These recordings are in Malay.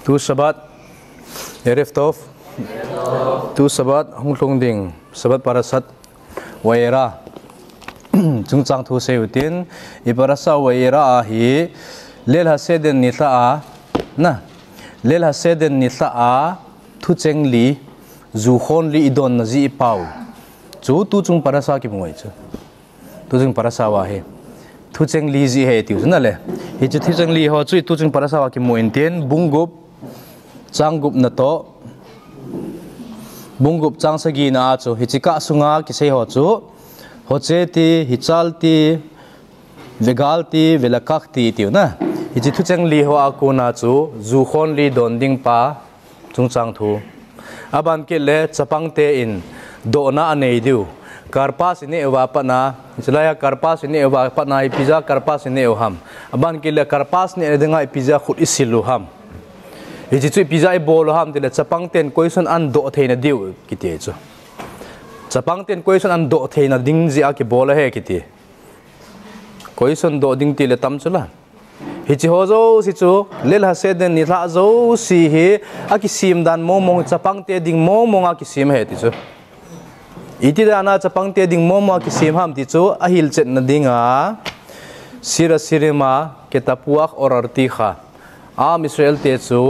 tu sabat Erev Tov tu sabat hung tlung ding sabat Parashat Waira chung chang thu seutin I Parashat Waira hi lel haseden nitla a na lel haseden nitla a thu cheng li zu khon li idon na ji pau chu tu chung Parashat ki mungoi chu tu chung Parashat wa he thu cheng li ji he tiu na le hi chu thu cheng li ho chu tu chung Parashat wa ki muin ten bungup changup na to bungup chang sagi na chu hi chika sunga ki sei ho chu hoche ti hichal ti vegal ti velakak ti tiu na hi chu thu cheng li ho a ko na chu zu khon li don ding pa chung chang thu aban ke le chapang te in do na anei diu Karpas ini ewa pa na selaya Karpas ini ewa pa na pizza Karpas ini ham aban ke le Karpas ni denga pizza Khut isilu ham Iji cui pizza I bolo ham tila chapang ten question an do thei na diu kiti chu chapang ten question an do thei na ding zia ki bola he kiti question do ding tile tam chula hichi ho zo si chu lel ha se den ni la zo si he aki sim dan mo mo chapang te ding mo mo nga ki sim he ti chu iti dana chapang te ding mo mo ki sim ham ti chu a hil chet na dinga sira sirima ke tapuak or arti kha Israel te chu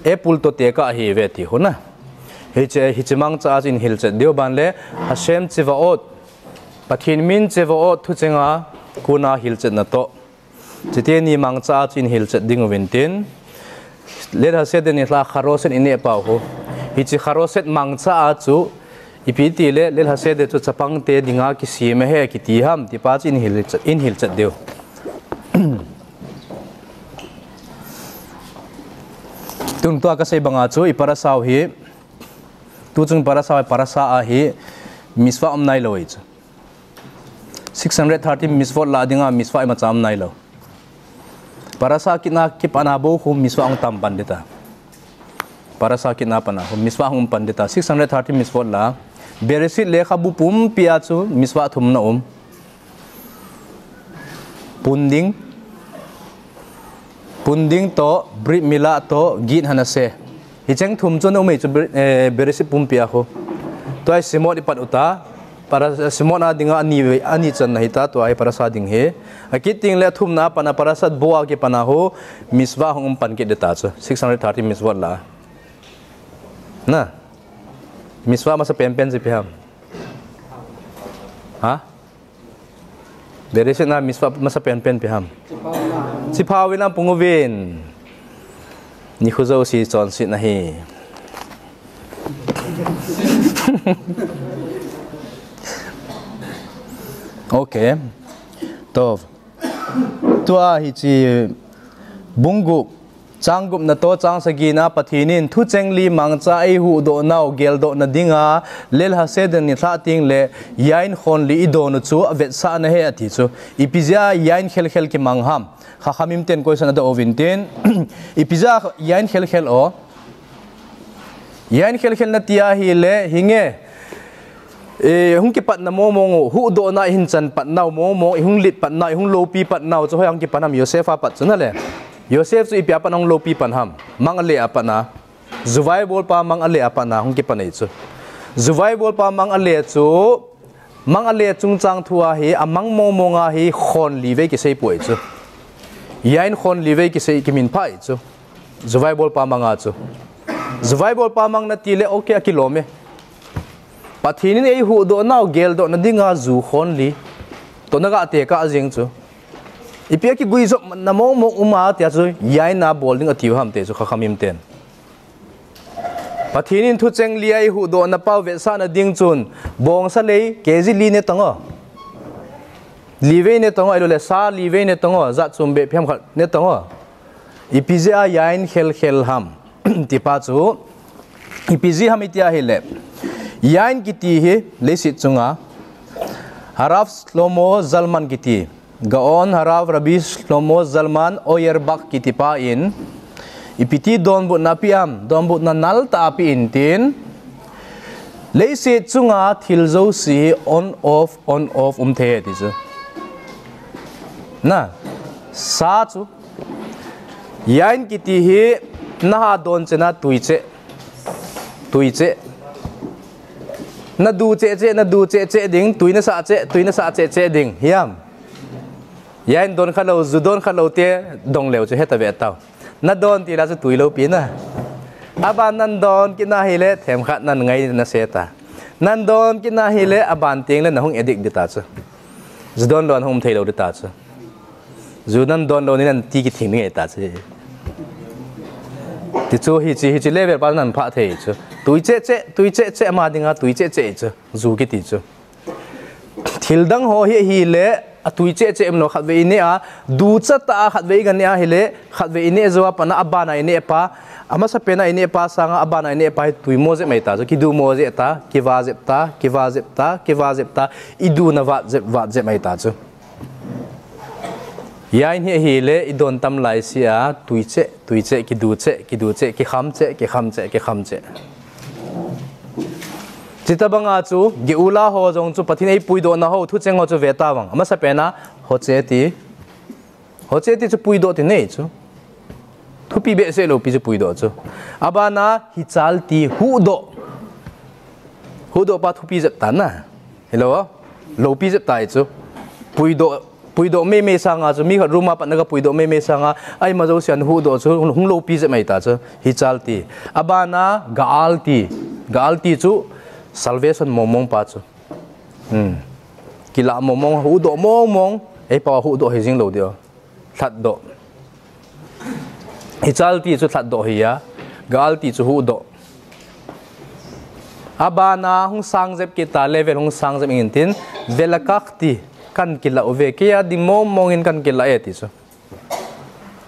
Apple to teka hi veti huna hichimang cha in hilche dio ban le Hashem chivaot pathin min chivaot thu chenga kuna hilche na to chite ni mang cha in hilche ding wentin le ha se den la kharosen ine pa ho hichi kharoset mang cha chu ipiti le ha se de chu chapang te dinga ki sim he ki ti ham ti pa in hilche dio tung tua ka sei banga chu I Parashat hi tu chung Parashat hi miswa nai loi chu 630 miswa la dinga miswa ma cham nai lo Parashat kina kip anabo hu miswa ang tam pandita Parashat kina pana hu miswa hum pandita 630 miswa la Beresit lekha bu pum pia chu miswa thum na Punding to brit mila to git hanase hicheng thum chon umei chu beresi pumpia ho to ai simot ipat uta para simona dinga ani chan hita to ai Parashat ding he akiting le thum na pana Parashat boa ke pana ho miswa hong pan ke deta chu 630 miswa la na miswa masa pen je piham ha beresi na miswa masa pen piham si pawin ang pungubin ni khuzo si chonsit na hi okay to tua hi chi bungu changup na to chang sagina pathinin thu chengli mangcha ai hu do nau gel do na dinga lel ha se den ni tha ting le yain khon li do nu chu Avetsah na he athi chu ipizia yain khel ki mangham kha khamim ten question ada ovinten ipizia yain khel o yain khel na tia hi le hinge hung ki pat na mo hu do na hin chan pat nau mo hung lit pat na hung lopi pat nau chu hoyang ki panam Yosefa pat chu na le Yosef chu ipia panong lopi panham mang ale apana zuwai bol pa mang ale apana hung ki panai chu zuwai bol pa mang ale chung chang thua hi amang mo nga hi khon li ve ki sei poi chu yain khon li ve ki sei ki min pai chu zuwai bol pa manga chu zuwai bol pa mang na tile okay kilome pathinin ei hu do naw gel do na dinga zu khon li to naga te ka jing chu ipia ki gui zo na mo uma tia chu yain na bowling atiu ham te chu khamim ten pathinin thu cheng liai hu do na pau ve sa na ding chun bong sa lei kezi li ne tango live ne tango ilo le sa live ne tango za chum be phem khat ne tango ipizia yain khel ham ti pa chu ipizi ham itia hele yain kiti hi lesit chunga haraf slomo zalman kiti gaon haraf rabi slomo zalman oyerbak kiti pa in ipiti don bu na piam don bu na nal ta pi in tin lesit chunga thilzo si on off the ti chu na sa chu yain kiti hi na don chena tuiche na du che ding tuina sa che ding hiam yain don khalo zu don khalo te dong leo che heta ve taw na don ti la chu tui lo pi na aban nan don ki na hile them khat nan ngai na seta nan don ki na hile aban ting le na hung edik dita chu zu don don hum thei lo dita chu zu nan don lo ni nan ti ki thing ni ta chu ti chu hi chi level pa nan pha thei chu tui che ma dinga tui che chu zu ki ti chu thil dang ho hi le a tui che em no khat ve ni a du cha ta khat ve gan ya hile khat ve ni zo pa na abana ni pa ama sa pena ini pa sanga abana ini pa tui mo je mai ta ki du mo je ta ki va zep ta idu na va je mai ta chu yain hi le idon tam lai sia tui che ki du che ki kham che chita banga chu gi ula ho jong chu pathin ei pui do na ho thu cheng ho chu veta wang ama sa pena ho che ti chu pui do ti nei chu thu pi be se lo pi chu pui do chu abana hi chal ti hu do pa thu pi zep ta na hello lo pi zep tai chu pui do me sanga chu mi khat ruma pa na ga pui do me sanga ai ma zo sian hu do chu hung lo pi zep mai ta chu hi chal ti abana gaal ti chu salvation momong pa chu kila momong hu do mong ei pa hu do he jing lo dio that do hichal ti chu that do hiya gal ti chu hu do abana hung sang jep ki ta level hung sang jep in tin velakak ti kan kila ove kia di momong in kan kila e ti chu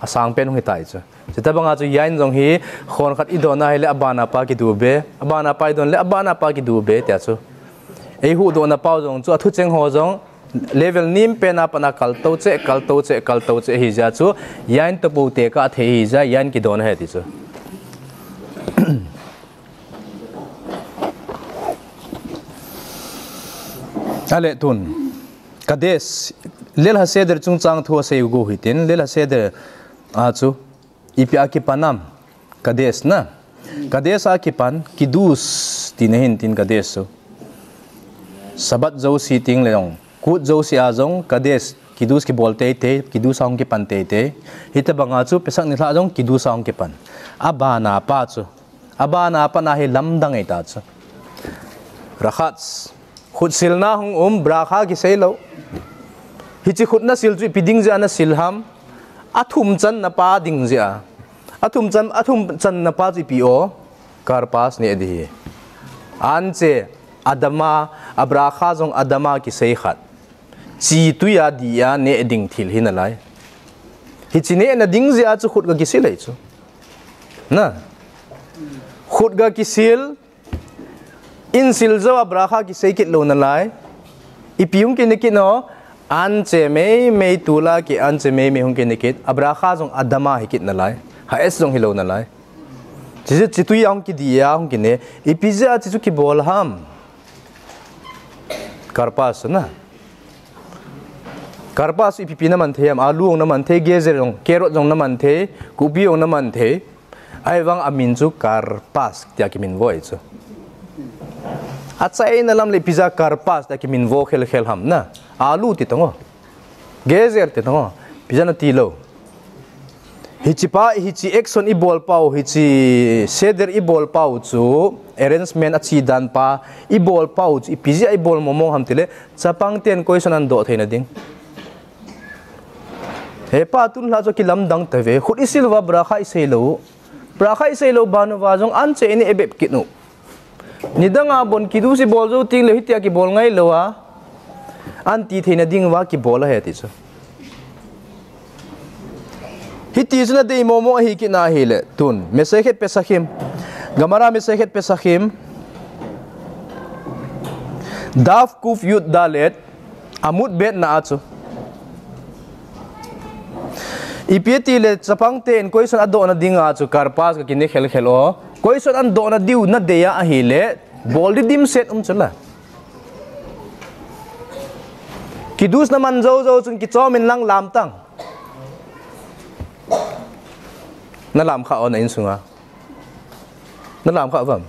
asang pen hung hitai chu chita banga chu yain jong hi khon khat idona hele abana pa ki du be abana pa idon le abana pa ki du be tia chu ei hu do na pau jong chu athu cheng ho jong level nim pena pana kal to che hi ja chu yain to pu te ka the hi ja yain ki don he ti chu ale tun kades lel ha seder chung chang thu se go hitin lel ha seder a chu ipia ki panam kades na kades a ki pan kidus tinehin tin kades so sabat zo si ting leong Khut zo si azong kades kidus ki bolte te kidus ong ki pan te hita banga chu pesak ni thla jong kidus ong ki pan abana pa na hi lamdang eta chu rakhats khut silna hung brakha ki selo hichi khut na sil chu piding ja na silham athum chan na pa ding ja athum chan na pa chi pio karpas ne di anche adama abrakha jong adama ki sei khat chi tuya dia ne ding thil hin alai hichine na ding ja chu khut ga kisil ai chu na khut ga kisil in sil zo abrakha ki sei kit lo na lai ipiung ki nikit no anche me tula ki anche me hung ki nikit abrakha jong adama hikit na lai ha es jong hilo na lai chi tu yang ki dia hung ki ne ipija chi chu ki bol ham karpas na karpas ipipi na man the am alu ong na man the gezer ong carrot jong na man the kubi ong na man the ai wang amin chu karpas tia ki min voi chu achai na lam le pizza karpas tia ki min vo khel ham na alu ti tongo gezer ti tongo pizza na tilo hichi action i bol pau hichi seder i bol pau chu arrangement achi dan pa i bol pau chu pizza i bol momong ham tile chapang ten question an do theina ding he pa tun la jo ki lam dang te ve khut isil wa brakha iselo banu wa jong an che ni ebep kinu nidanga bon kidu si bol jo ting le hitia ki bol ngai lowa an ti theina ding wa ki bol he ti chu hiti juna de momo hi ki na hile tun mesakhet pesakhim gamara mesakhet pesakhim daf kuf yud dalet amut bet na achu ipieti le chapang ten question ado na dinga chu karpas ka kini khelo question an do na diu na deya a hile bol dim set chula kidus na man zo chung ki chomin lang lam tang nó làm khảo này xuống à nó làm khảo vâng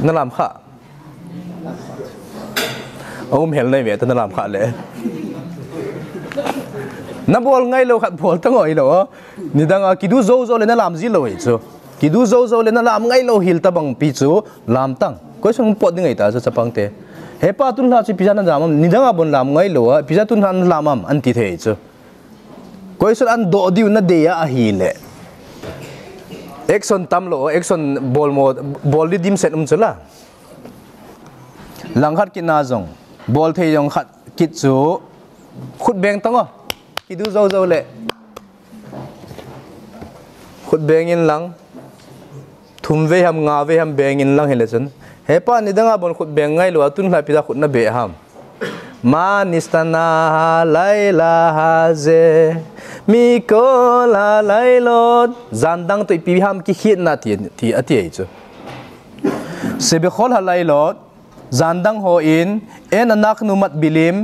nó làm khảo ôm hell này vậy nó làm khảo lẽ nó bol ngay lâu khát bol tăng ngồi đó ni đang kidu dâu lên nó làm gì lâu chứ kidu dâu lên nó làm ngay lâu hil ta bằng pi chú làm tăng có xong pot ngay ta cho pang te hepa tun la chi pizza na jamam ni đang bon làm ngay lâu pizza tun han làm ăn ti thế chứ có xong ăn độ diu na de ya hile Exxon tam lo Exxon bol đi dim set chula lang khat kin na jong bol thei jong khat kit chu khut beng tango kidu zo le khut beng in lang thum ve ham nga ve ham beng in lang hele chen hepa ni danga bon khut beng ngai lo tun la pi da khut na be ham ma nistana laila haze mi ko la lailot zandang to pi ham ki khit na ti ati chu se be khol halailot zandang ho in en anak numat bilim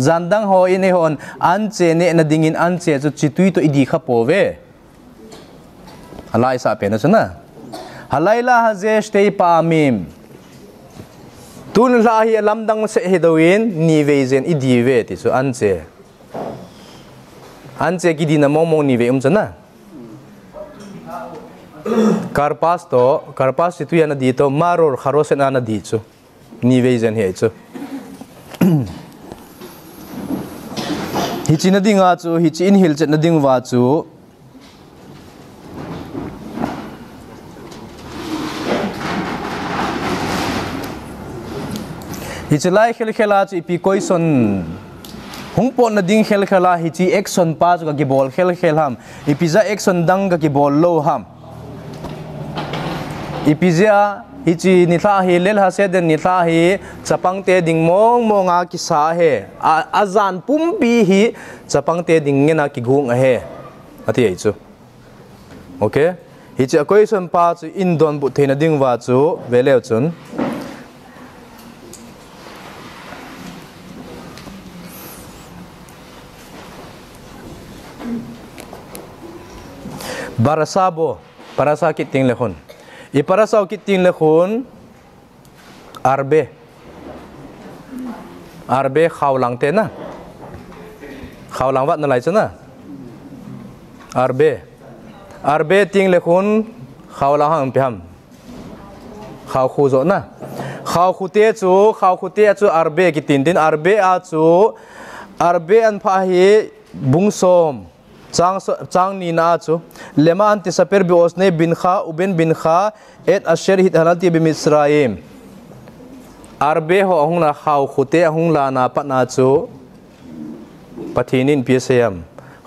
zandang ho in e hon an che ne na dingin an che chu chitui to idi kha pove halai sa pe na chuna halaila haze stay pa mim tun la hi lamdang se hedoin ni vezen idi ve ti chu an che ki dina momong ni ve chana karpas tu yana di to maror kharosen ana di chu ni vezen he chu hi china dinga chu hi chin hil chet na ding wa chu hi chlai khela chu pi koison hungpon na ding khela hi chi action pa chu ka ki bol khel ham ipiza action dang ka ki bol lo ham ipizia hi chi ni tha hi lel ha se den ni tha hi chapang te ding monga ki sa he azan pumpi hi chapang te ding ngena ki gung a he ati ai chu okay hi chi question pa chu in don bu theina ding wa chu veleu chun parasa kiting lekhon i parasa kiting lekhon arbe khawlang te na khawlang wat na lai chana arbe ting lekhon khawlang hang pham khaw khu zo na khaw khute chu arbe kitin din arbe a chu arbe an pha hi bungsom chang ni na chu lema anti saper bi osne bin kha uben bin kha et asher hit halati bi misraim arbe ho hung na khaw khute hung la na pa na chu pathinin psm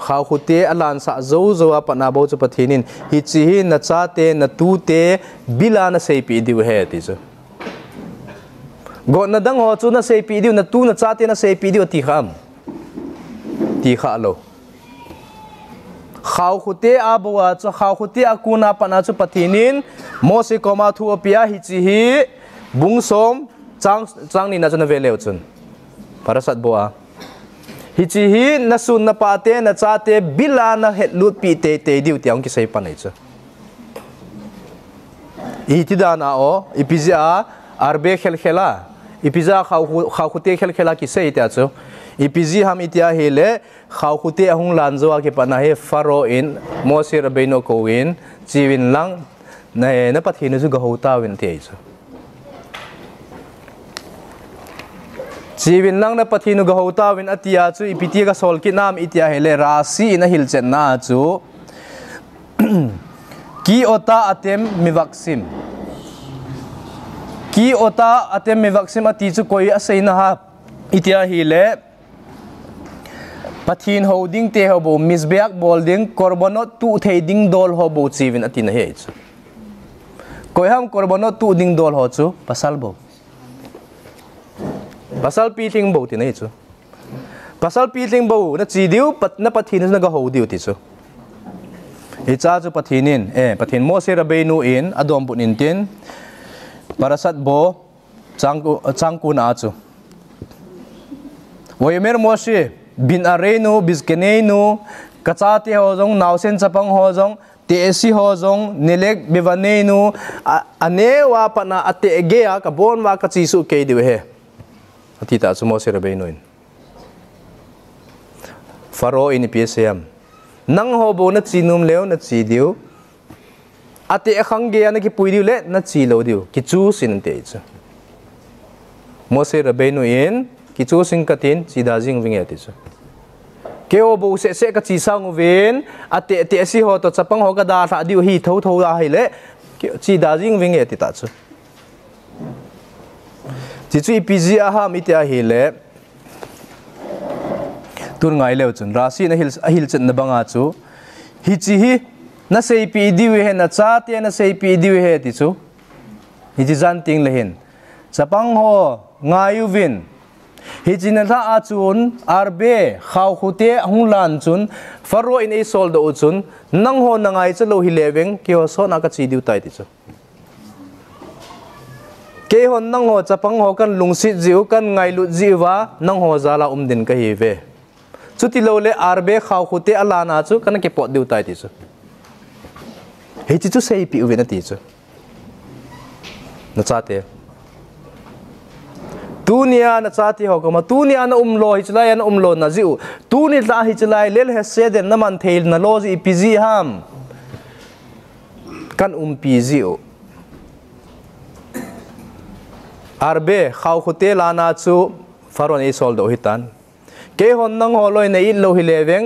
khaw khute alan sa zo pa na bo chu pathinin hi chi hi na cha te na tu te bila na sei pi diu he ti chu go na dang ho chu na sei pi diu na tu na cha te na sei pi diu ti kha lo khaw khute abwa chu khaw khute akuna pana chu pathinin mose koma thu apia hi chi hi bungsom chang ni na chana veleu chun parasat boa hi chi hi nasun na pate na chate bilana hetlut pi te diu tiang ki sei panai chu i ti dana o ipizia arbe khela ipiza khaw khute khela ki sei ta chu ipizi ham itia hele khaw khute ahung lanzoa ke pana he faro in mosir beino ko win chiwin lang na pathinu ju gahota win te chu chiwin lang na pathinu gahota win atia chu ipiti ga sol ki nam itia hele rasi na hilchen na chu ki ota atem mivaksim ati chu koi aseina ha itia hele pathin holding te hobo misbeak bolding korbanot tu thading dol hobo chiwin atina he chu koiham korbanot tu ding dol ho chu pasal piting bo tin he chu pasal piting bo na chi diu na pathin na ga ho diu ti chu e cha chu pathinin pathin mose rabenu in adom bunin tin parasat bo changku na chu Woyemer Moshe bin arenu biskenenu kacha te ho jong nausen chapang ho jong te si ho jong nilek bivane nu ane wa pana ate ge a ka bon wa ka chi su ke diwe he atita chu Moses Rabbeinu in Pharaoh in PSM nang ho bo na chinum leo na chi diu ate khang ge na ki pui diu le na chi lo diu ki chu sin te chu Moses Rabbeinu in ki chu sing katin chi da jing wing ati chu keo bo se ka chi sang ven ate te si ho to chapang ho ka da tha diu hi tho tho a hi le chi da jing wing ati ta chu chi chu pg a ha mi te a hi le tur ngai leo chun rasi na hil chen na banga chu hi chi hi na sei pi diu he na cha te na sei pi diu he ti chu hi ji jan ting le hin chapang ho ngayu vin hi chin tha a chun arbe khaw khute hung lan chun Pharaoh in a sol do chun nang ho na ngai chalo hi leweng ke ho so na ka chi diu tai ti chu ke hon nang ho chapang ho kan lungsi jiu kan ngai lu jiwa nang ho zala din ka hi ve chuti lo le arbe khaw khute ala na chu kan ke pot diu tai ti chu he chi chu sei pi u ve na ti chu na cha te tunia na chati ho kama tunia na umlo hi chlai na umlo na ziu tuni la hi chlai lel he se den na man theil na lo ji pg ham kan pg arbe khaw khote la na chu Pharaoh ei sol do hitan ke hon nang ho loi nei lo hi leweng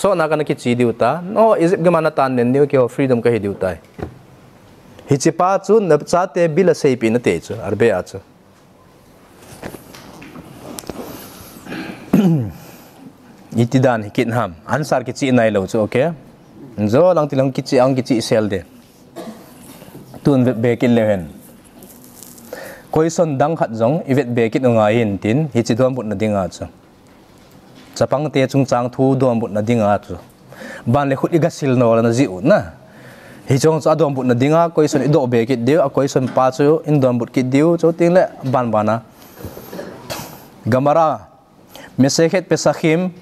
so na kan ki chi diu ta no is gama na tan nen diu ke freedom ka hi diu tai hi chi pa chu na chate bila sei pi na te chu arbe a chu itidan hikit ham ansar ki chi nai lo chu okay zo lang tilang ki chi ang ki chi sel de tun vet be kin lehen koi son dang khat jong ivet be kit nga hin tin hi chi dom but na dinga chu chapang te chung chang thu dom but na dinga chu ban le khut iga sil no na ji u na hi chong cha dom but na dinga koi son do be kit deu a koi son pa chu in dom but kit deu chu ting le ban bana gamara Mesechet Pesachim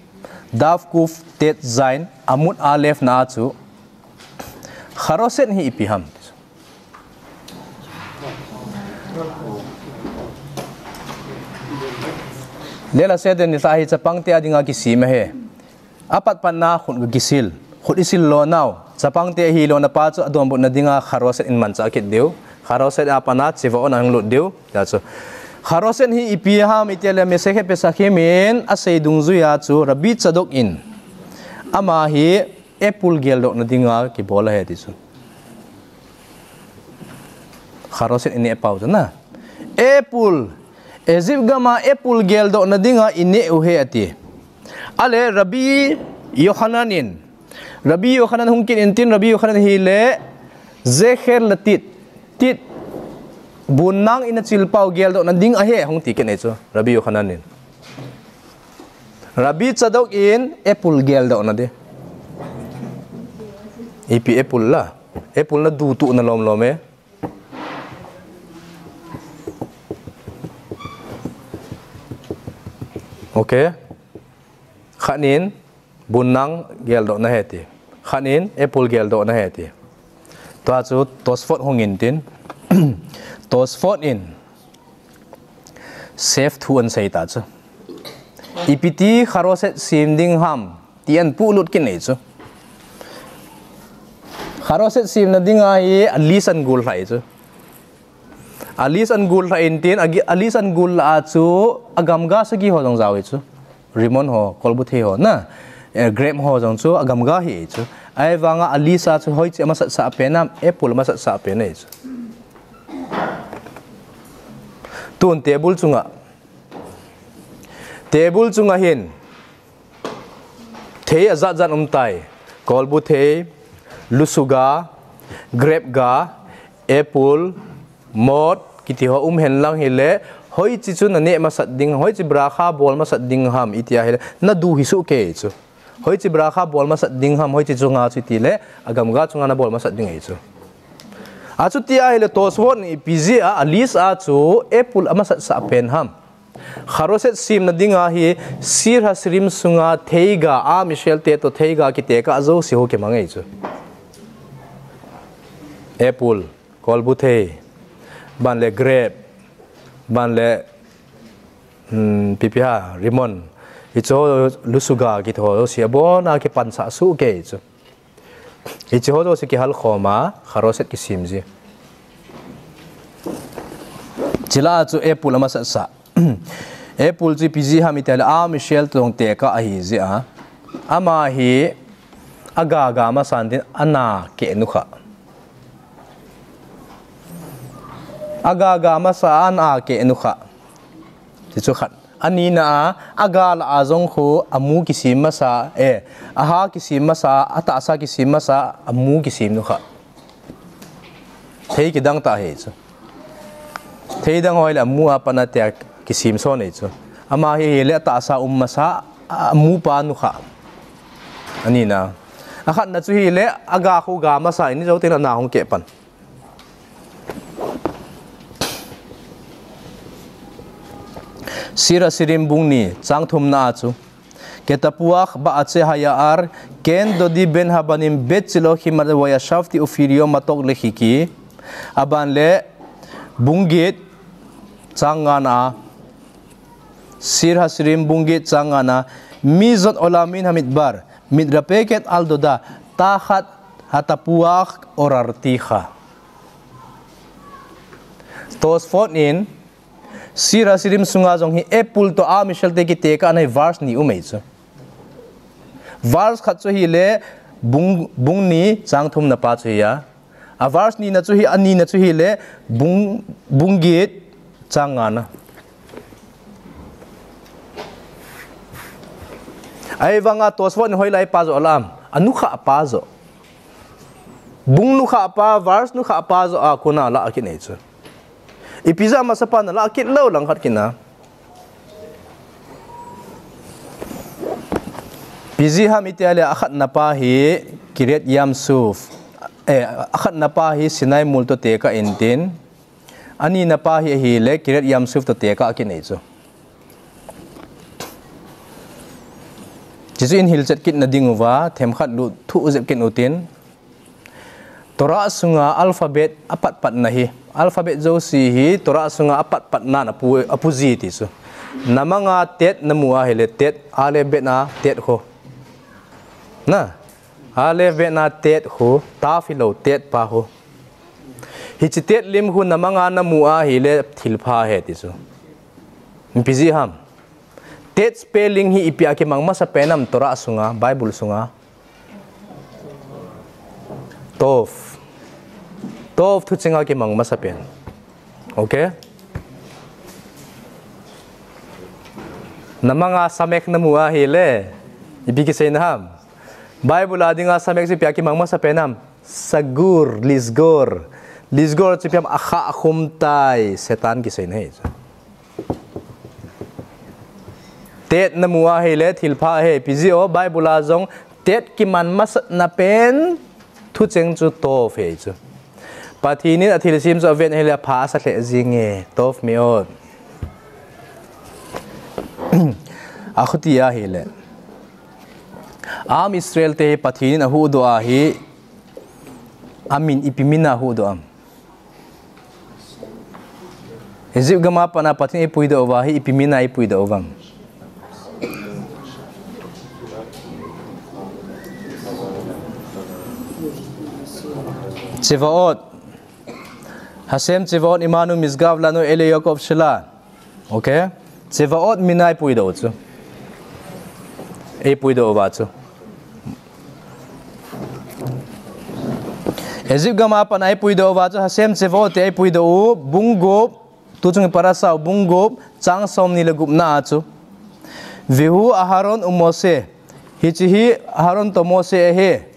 Daf Kuf Tet Zain Amut Alef na chu Kharoset hi ipiham lela seden ni tahi chapang te adinga ki sim he apat pan na khun kisil khut isil lo naw chapang te hi lo na pa chu adom bu na dinga kharoset in man cha kit deu kharoset apana chivo on ang lu deu ya chu kharosen hi ipiham itele Mesechet Pesachim in asei dungzuya chu Rabbi Tzadok in ama hi epul gel dok na dinga ki bola he ti chu kharosen ini epau na epul ezib gama epul gel dok na dinga ini uhe ati ale Rabbi Yohananin Rabbi Yohanan hungkin intin Rabbi Yohanan hi le zecher latit tit bunang ina chilpau gel do nanding ahe hong ti ken echo Rabbi Yohananin Rabbi Tzadok in epul gel do na de ipi epul la epul na du tu na lom lome okay khanin bunang gel do na heti khanin epul gel do na heti to chu tosfot hongin tin Tosfot in safe thu an sei ta chu ipiti kharoset sim ding ham tian pulut kin nei chu kharoset sim na dinga hi alisan gul hai chu alisan gul hai in tin alisan gul la chu agam ga sagi ho jong jawi chu rimon ho kolbu the ho na grep ho jong chu agam ga hi chu ai wanga alisa chu hoi che ma sa penam apple ma sa pe nei chu tun table chunga hin thei azat zan tai kolbu thei lusuga grape ga apple mod kiti ho hen lang hele hoi chi chu na ne ma sat ding hoi chi bra kha bol ma sat ding ham itia hele na du hi su ke chu hoi chi bra kha bol ma sat ding ham hoi chi chunga chu ti le agam ga chunga na bol ma sat ding ei chu achu ti ai le toswon ni pizia alis a chu apple ama sa pen ham Kharoset sim na dinga hi sir hasrim sunga theiga a Michel te to theiga ki te ka zo si ho ke mangai chu apple kolbuthe ban le grape ban le pipia rimon icho lusuga ki tho si bona ki pansa su ke chu icho ho si ki hal khoma kharoset ki sim ji chila chu apple ama sa apple ji pg hamitel a Michel tong te ka a hi ji a ama hi aga ga ma san din ana ke nu kha aga ga ma sa ana ke nu kha ti chu khat ani na aga la azong khu amu ki sim ma sa aha ki sim ma sa ata sa ki sim ma sa amu ki sim nu kha thei ki dang ta he chu thei dang hoi la mu apana te ki sim so nei chu ama hi le ta sa ma sa amu pa nu kha ani na akhat na chu hi le aga khu ga ma sa ni zo te na hong ke pan sira sirim bungni changthum na chu ketapuak ba ache haya ar ken dodi ben habanim betchilo himar waya shafti ufirio matok lekhiki aban le bungit changana sir hasrim bungit changana mizot olamin hamidbar midra peket aldoda takhat hatapuak orartiha tos fort in sira sirim sunga jong hi apple to a Michel te ki te ka nei verse ni umei chu verse khat chu hi le bung ni changthum na pa chu ya a verse ni na chu hi ani na chu hi le bungit changana ai wanga toswon hoi lai pa zo alam anu kha pa zo bung nu kha pa verse nu kha pa zo a kuna la ki nei chu ipiza masapa na la kit lo lang khat kina pizi ham itiale akhat na pa hi kiret yam suf akhat na pa hi sinai mul to te ka intin ani na pa hi le kiret yam suf to te ka kinei chu jisu in hil chat kit na dinguwa them khat lu thu zep kin utin tora sunga alphabet apat pat na hi alphabet zo si hi tora sunga apat pat na apuji ti su namanga tet namua hele tet alphabet na tet ho na alphabet na tet ho ta filo tet pa ho hi chi tet lim hu namanga namua hele thilpha he ti su piji ham tet spelling hi ipia ke mangma sa penam tora sunga bible sunga tof thu chinga ki mangma sa pen okay namanga samek namua hele ibiki sei nam bible adinga samek si pya ki mangma sa penam sagur lisgor chi pyam akha akhum tai setan ki sei nei tet namua hele thilpha he pizio bible azong tet ki manmas na pen thu cheng chu tof he chu pathini athil sim zo ven hele pha sa le jinge tof meot akhutia hele am israel te pathini na hu do a hi amin ipimina hu do am ezib gama pana pathini pui do wa hi ipimina pui do wang Tzivaot Hasem Tzivaot imanu misgav lanu ele Yaakov shela okay Tzivaot minai pui do chu pui do wa chu Ezib gama pan pui do wa chu Hasem Tzivaot pui do bungop tu chung parasa bungop chang som ni lagup na chu vihu aharon umose hichi aharon to mose he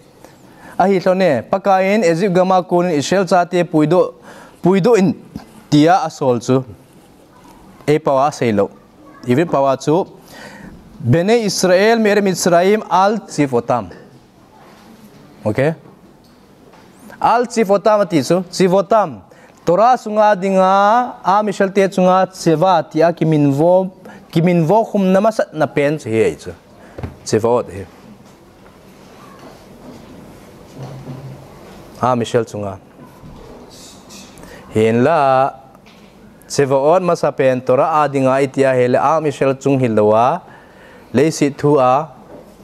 ahi thone pakain Ezib gama kun Israel chate puido in tia asol chu pawa selo ivi pawa chu bene Israel mere Mitzrayim al Tzivotam okay al Tzivotam ti chu Tzivotam Torah sunga dinga a Michel te chunga Tseva tia ki minvo kimin vo khum namasat na pen chu hi chu Tsevaot hi Michelle chunga hin la Tsevaot masa pen tora adinga itia hele Michelle chung hilowa leisi thua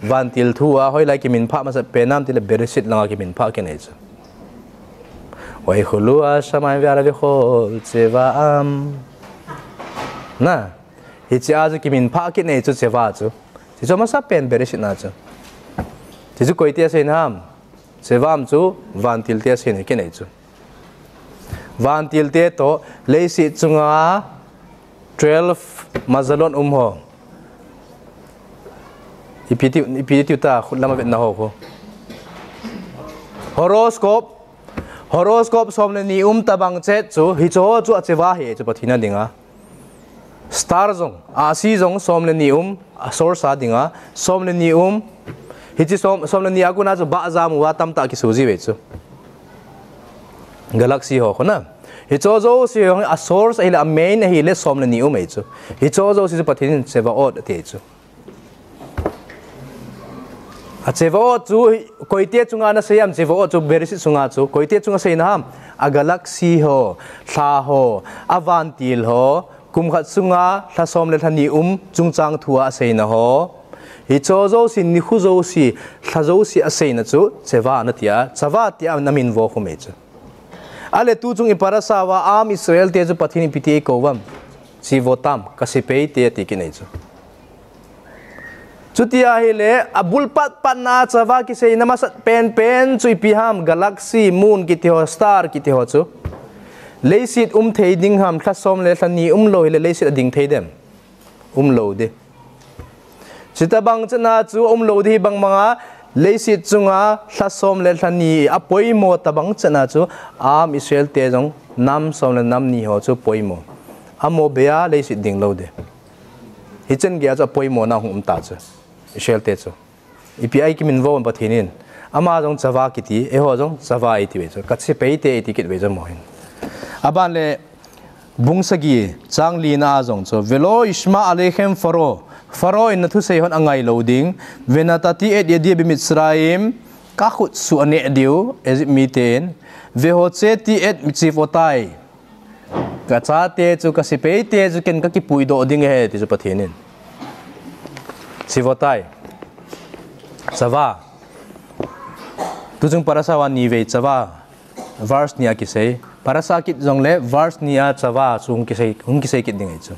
vantil thua hoi lai kimin pha masa penam tile beresit langa kimin pha ke nei chu wai khulua samai vyara vi khol Tsevaam na hichi azu kimin pha ke nei chu Tseva chu chu masa pen beresit na chu chu koitia sein ham Tsevaam chu vantil tia sein ke nei chu vantil te to leisi chunga 12 mazalon ho ipiti ta khulama vet na ho horoscope somle ni tabang chet chu hi chu achewa he chu pathina dinga star zong asi zong somle ni source a dinga somle ni hi chi somle ni aguna chu ba jam wa tam ta ki suji ve chu galaxy ho khona hi cho si a source a main hi le somle ni e chu hi cho si pathin Tsevaot te chu a Tsevaot chu koite chunga na sayam Tsevaot chu berisi chunga chu koite chunga sei na ham a galaxy ho tha ho avantil ho kumkhat chunga tha somle thani chungchang thua sei na ho hi cho si ni khu si tha si a sei na chu Tseva na tia chawa tia namin vo khu me chu ale tu chung iparasawa Israel te chu pathini piti kowam sivotam kasipei te tikinei chu chutia hele abulpat panna chawa ki sei namasat pen chui piham galaxy moon ki ho star ki ho chu leisit theiding ham thasom le thani lo hele leisit ading theidem lo de chitabang chana chu lo de bang manga leisit chunga thasom le thani apoimo tabang chana chu Israel te jong nam som le nam ni ho chu poimo amo bea leisit ding lo de hichen gya chu poimo na hum ta chu Israel te chu ipi ki min vo pathinin ama jong chawa kiti e ho jong chawa iti ve chu katsi pe te iti kit ve jong mohin aban le bungsagi changli na jong chu velo isma alechem faro in thu sei hon angai loading venatati et yedi bi Mitzrayim ka khut su ane diu ez miten ve ho che ti et michifotai ka cha te chu ka sipe te chu ken ka ki puido ding he ti chu pathinin sivotai chawa tujung parasawa ni ve chawa verse nia ki sei parasakit jong le verse nia chawa chung ki sei ki ding chu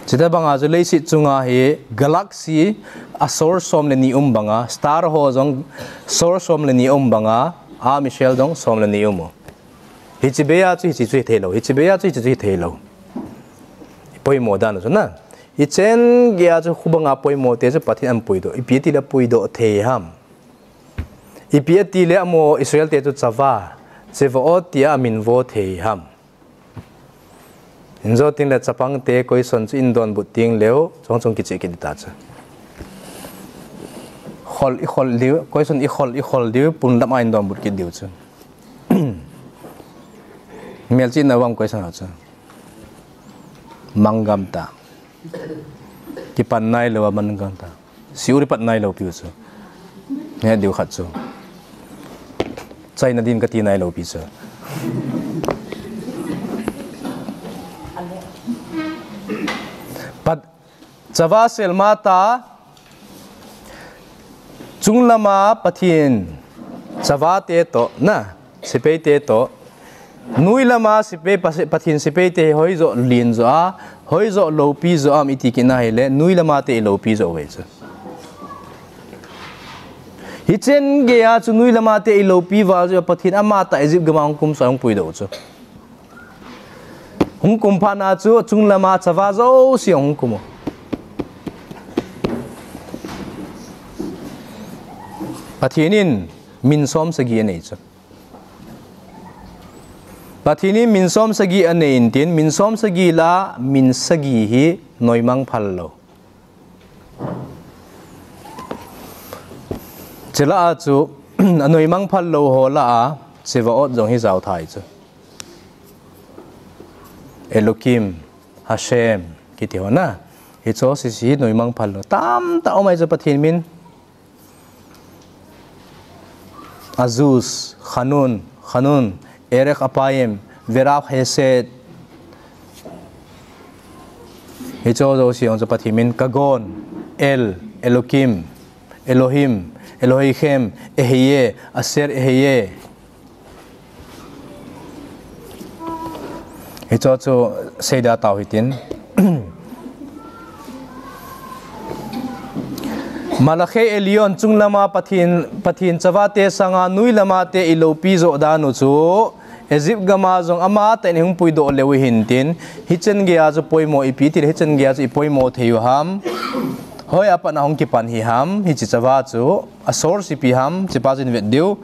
chita banga ju leisi chunga he galaxy a source som le ni banga star ho jong source som le ni banga Michelle jong som le ni hichibeya chu hi thelo hichibeya chu hi thelo poimo dan chu na ichen gya chu khubanga poimo te chu pathin am puido ipieti la puido the ham ipieti le amo Israel te chu chawa Tsevaot tia amin vo the ham inzo tin le chapang te koi son chu indon buting leo chong ki che ki ta cha khol liu koi son i khol liu pun lam indon but ki diu chu melchi nawam koi sang cha mangam ta ki pan nai lo mangam ta siuri pat nai lo piu chu ne diu khat chu chai na din ka ti nai lo pi chu pat chawa selmata chunglama pathin chawa te to na sipe te to nuilama sipe pathin sipe te hoizo lin zo a hoizo lo pi zo am iti kina hele nuilama te lo pi zo we cha hichen ge a chu nuilama te lo pi wa zo pathin ama ta Egypt gamang kum sang pui do chu hung kum pha na chu chunglama chawa zo si hung kum pathinin min som sagi nei chu pathini min som sagi ane intin min som sagi la min sagi hi noimang phallo chela chu noimang phallo ho la Tsevaot jong hi zau thai chu Elohim Hashem kiti ho na hi cho si noi mang phal lo tam ta omai cho pathin min Azus Khanun Erech Apayim Veraf Hesed hi cho si on cho pathin min Kagon Elohim Elohim Ehye Aser Ehye hi cho Seda tau hitin Malakhe Elion chung lama pathin chawate sanga nui lama te ilopi zo danu chu Egypt gama jong ama te ni hung puido lewi hintin hichen ge azu poimo ipitir hichen ge azu ipoimo theyu ham hoi apa na hong ki pan hi ham hi chi chawa chu asor sipi ham chipajin vet diu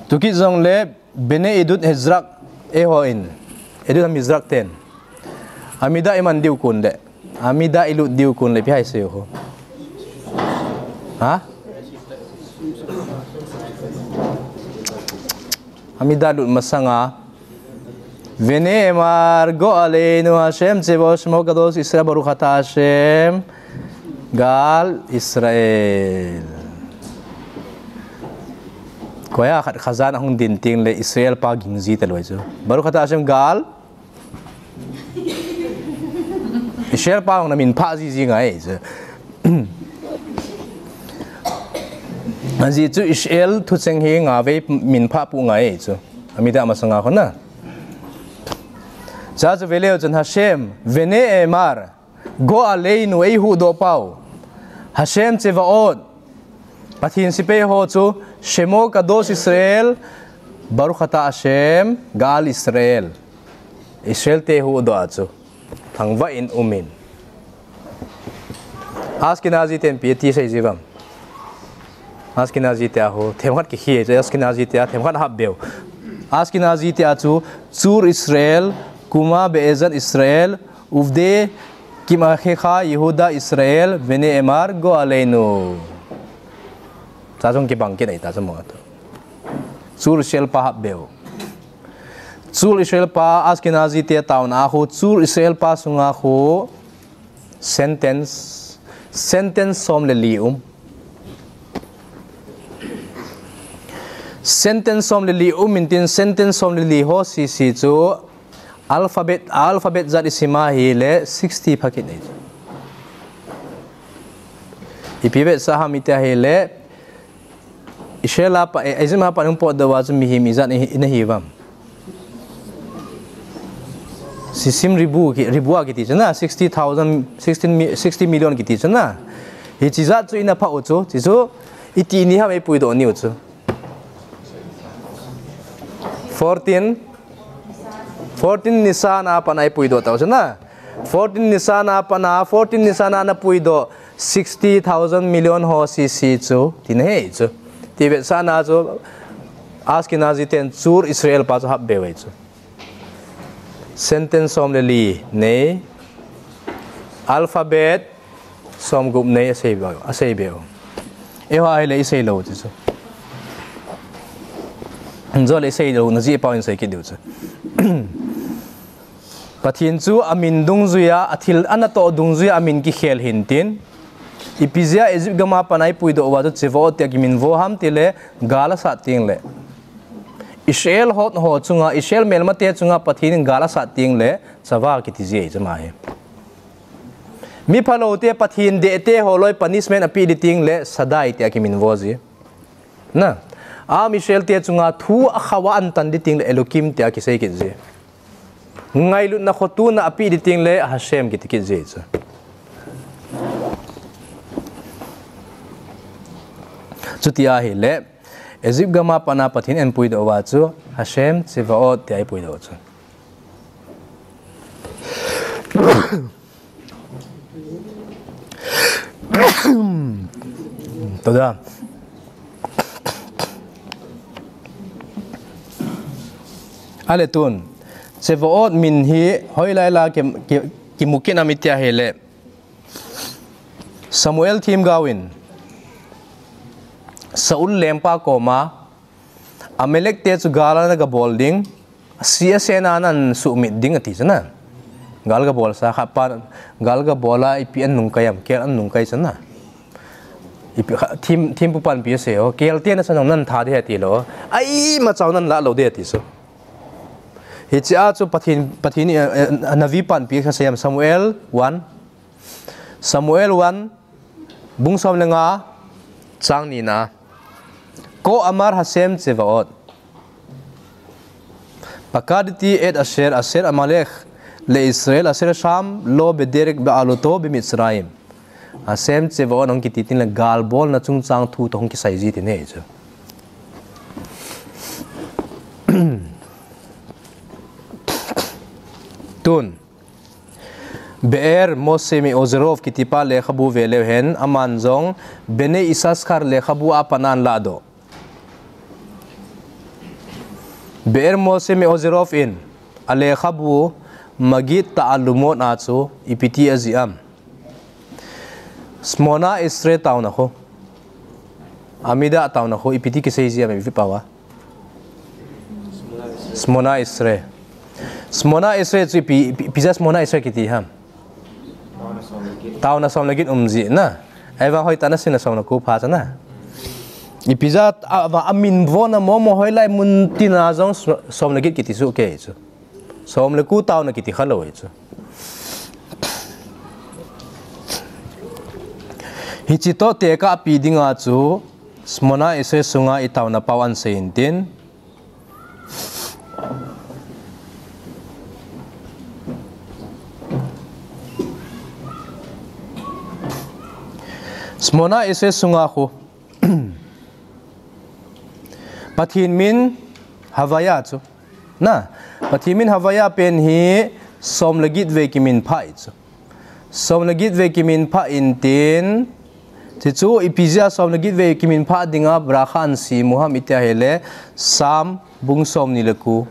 tuki jong le bene idut hezrak e hoin edut ham hezrak ten amida iman diu kun de amida ilu diu kun le pi hai se ho ha amida lut masanga vene mar go aleinu Hashem tsevos mokados Israel baruch ata Hashem gal Israel koya khazan hong din ting le Israel pa gingzi taloi chu baruch ata Hashem gal Israel pa hong namin pa ji ngai chu Azi chu Israel thu cheng hi nga ve min pha pu ngai chu amida masanga khona cha chu veleo chen Hashem vene emar go aleinu ei hu do pau Hashem tsevaot pathin sipe ho chu shemo kados Israel baruch ata Hashem gal Israel te hu do chu thangwa in umin Ashkenazi ten pi ti sei jivam Ashkenazi te ho themkhat ki khie je Ashkenazi te themkhat hab beu Ashkenazi te chu zur Israel kuma beezan Israel uvde kima kha Yehuda Israel vene emar go aleinu ta jong ki bang ke dai ta jamo to zur Israel pa hab beu zur Israel pa Ashkenazi te taun a ho zur Israel pa sunga ho sentence som le lium Sentence som li mintin sentence som li ho si chu alphabet zat isima hi le 60 phakit nei ipibet sahamita hi le ishela pa ezima pa nung po dawa chu mi hi mi zat ina hi wam sisim ribu ki ti chana 60 million ki ti chana hi chi zat chu ina pha chu chi chu iti ni ha me pui do ni chu 14 nisana panai puido tau na 14 nisana pana 14 nisana na puido 60,000 million ho si chu tin he chu tibe sana chu Ashkenazi ten zur Israel pa chu hab bewe chu sentence som le li ne alphabet som gup ne asei beo e ho ai le isei lo chu Nzo le sei do na ji pa in sei ki diu chu pathin chu amin dung zuya athil anato dung zuya amin ki khel hintin ipizia Egypt gama panai puido wa chu chevo te gimin vo ham tile gala sa ting le Israel hot ho chunga Israel melma te chunga pathin gala sa ting le chawa ki ti je chama he mi phalo te pathin de te holoi punishment api di ting le sadai te gimin vo ji na Michelle te chunga thu akhawa antan diting le Elohim te ki sei ki je ngai lu na khotu na api diting le Hashem ki ti je cha chutia hi le Egypt gama pana pathin en pui do wa chu Hashem Tsevaot te ai pui do chu toda aletun Tsevaot min hi hoi lai la ki mukin amitia hele Samuel thim gawin Saul lempa koma Amelek te chu gala na ga bolding sia sena nan sumit ding ati sana galga bol sa kapan galga bola ipi an nung kayam kel an nung kay sana ipi team pupan pi se o kel tian sa nan tha de ti lo ai ma chaw nan la lo de ti so hi cha chu pathin navi pan pi kha sayam Samuel 1 bung som lenga chang ni na ko amar hasem chevaot pakaditi et asher amalek le Israel asher sham lo bederek ba aloto bi Mitzrayim asem chevaot ong kititin la galbol na chung chang thu tong ki sai ji ti ne chu tun Be'er Mose mi Ozerov kitipa lekhabu velehen amanzong bene isaskar lekhabu apanan lado Be'er Mose mi Ozerov in alekhabu magit ta'alumot atso ipiti aziam smona isre taon ako amida taon ako ipiti kisay ziam ipipawa smona isre so pizza smona isre kiti ham tao na som lagit umzi na eva hoy tanas na som na ku pha na ipizza amin vona momo hoy lai mun tinazong som lagit kiti su ke chu som le ku tao na kiti khalo chu hichito te ka pidinga chu smona ise sunga itaw na pawan seintin Smona ise sunga ko pathin min havaya chu na pathin min havaya pen hi som lagit ve kimin phai chu som lagit ve kimin pha in tin chu ipizia som lagit ve kimin pha dinga brakhan si muham itya hele sam bung som nilaku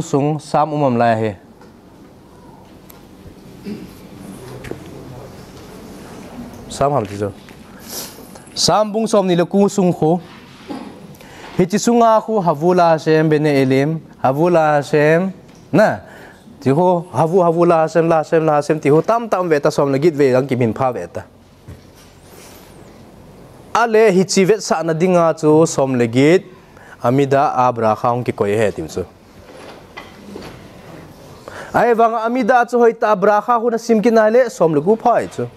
sung sam umam la he sam ham ti zo sam bung som ni laku sung kho hichi sunga khu havula sem bene elim havula sem na ti ho havula sem la sem ti ho tam veta som na git ve ang kimin pha veta ale hichi vet sa na dinga chu som legit amida abra khaung ki koi he ti chu ai wang amida chu hoi ta bra kha hu na sim ki na le som legu phai chu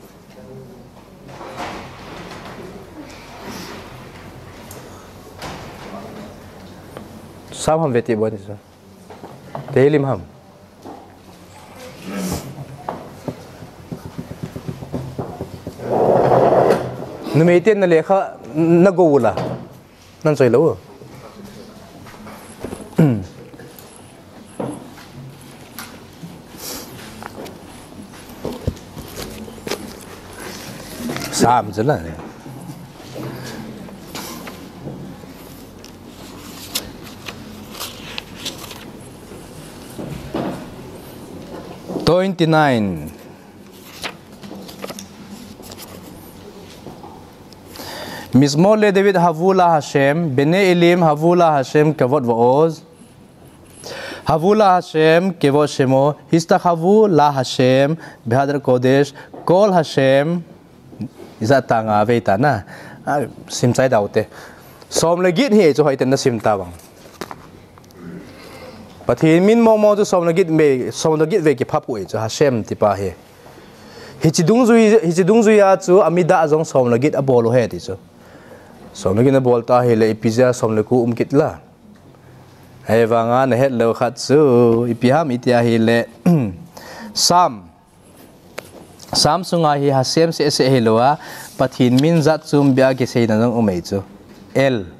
Sam ham veti buat itu, tehilim ham. Numaitin na lekha nagowula, nansay lawo. Sam jelas. 29 Mismole David Havula Hashem Bene Elim Havula Hashem Kavod Vaoz Havula Hashem Kavod Shemo Histachavu La Hashem Behadar Kodesh Kol Hashem Izatanga Veita na Simsai daute Som legit hi cho hoiten na simtawang Pathin min mo tu som lagit ve ki phapu e chu Hashem ti pa he hichidung zui ya chu amida azong som lagit abolo he ti chu som lagit na bolta he le ipizia som leku kitla he wanga na het lo khat chu ipiham itia he le sam sunga hi Hashem se heloa pathin min zat chum bia ki sei na jong umei chu el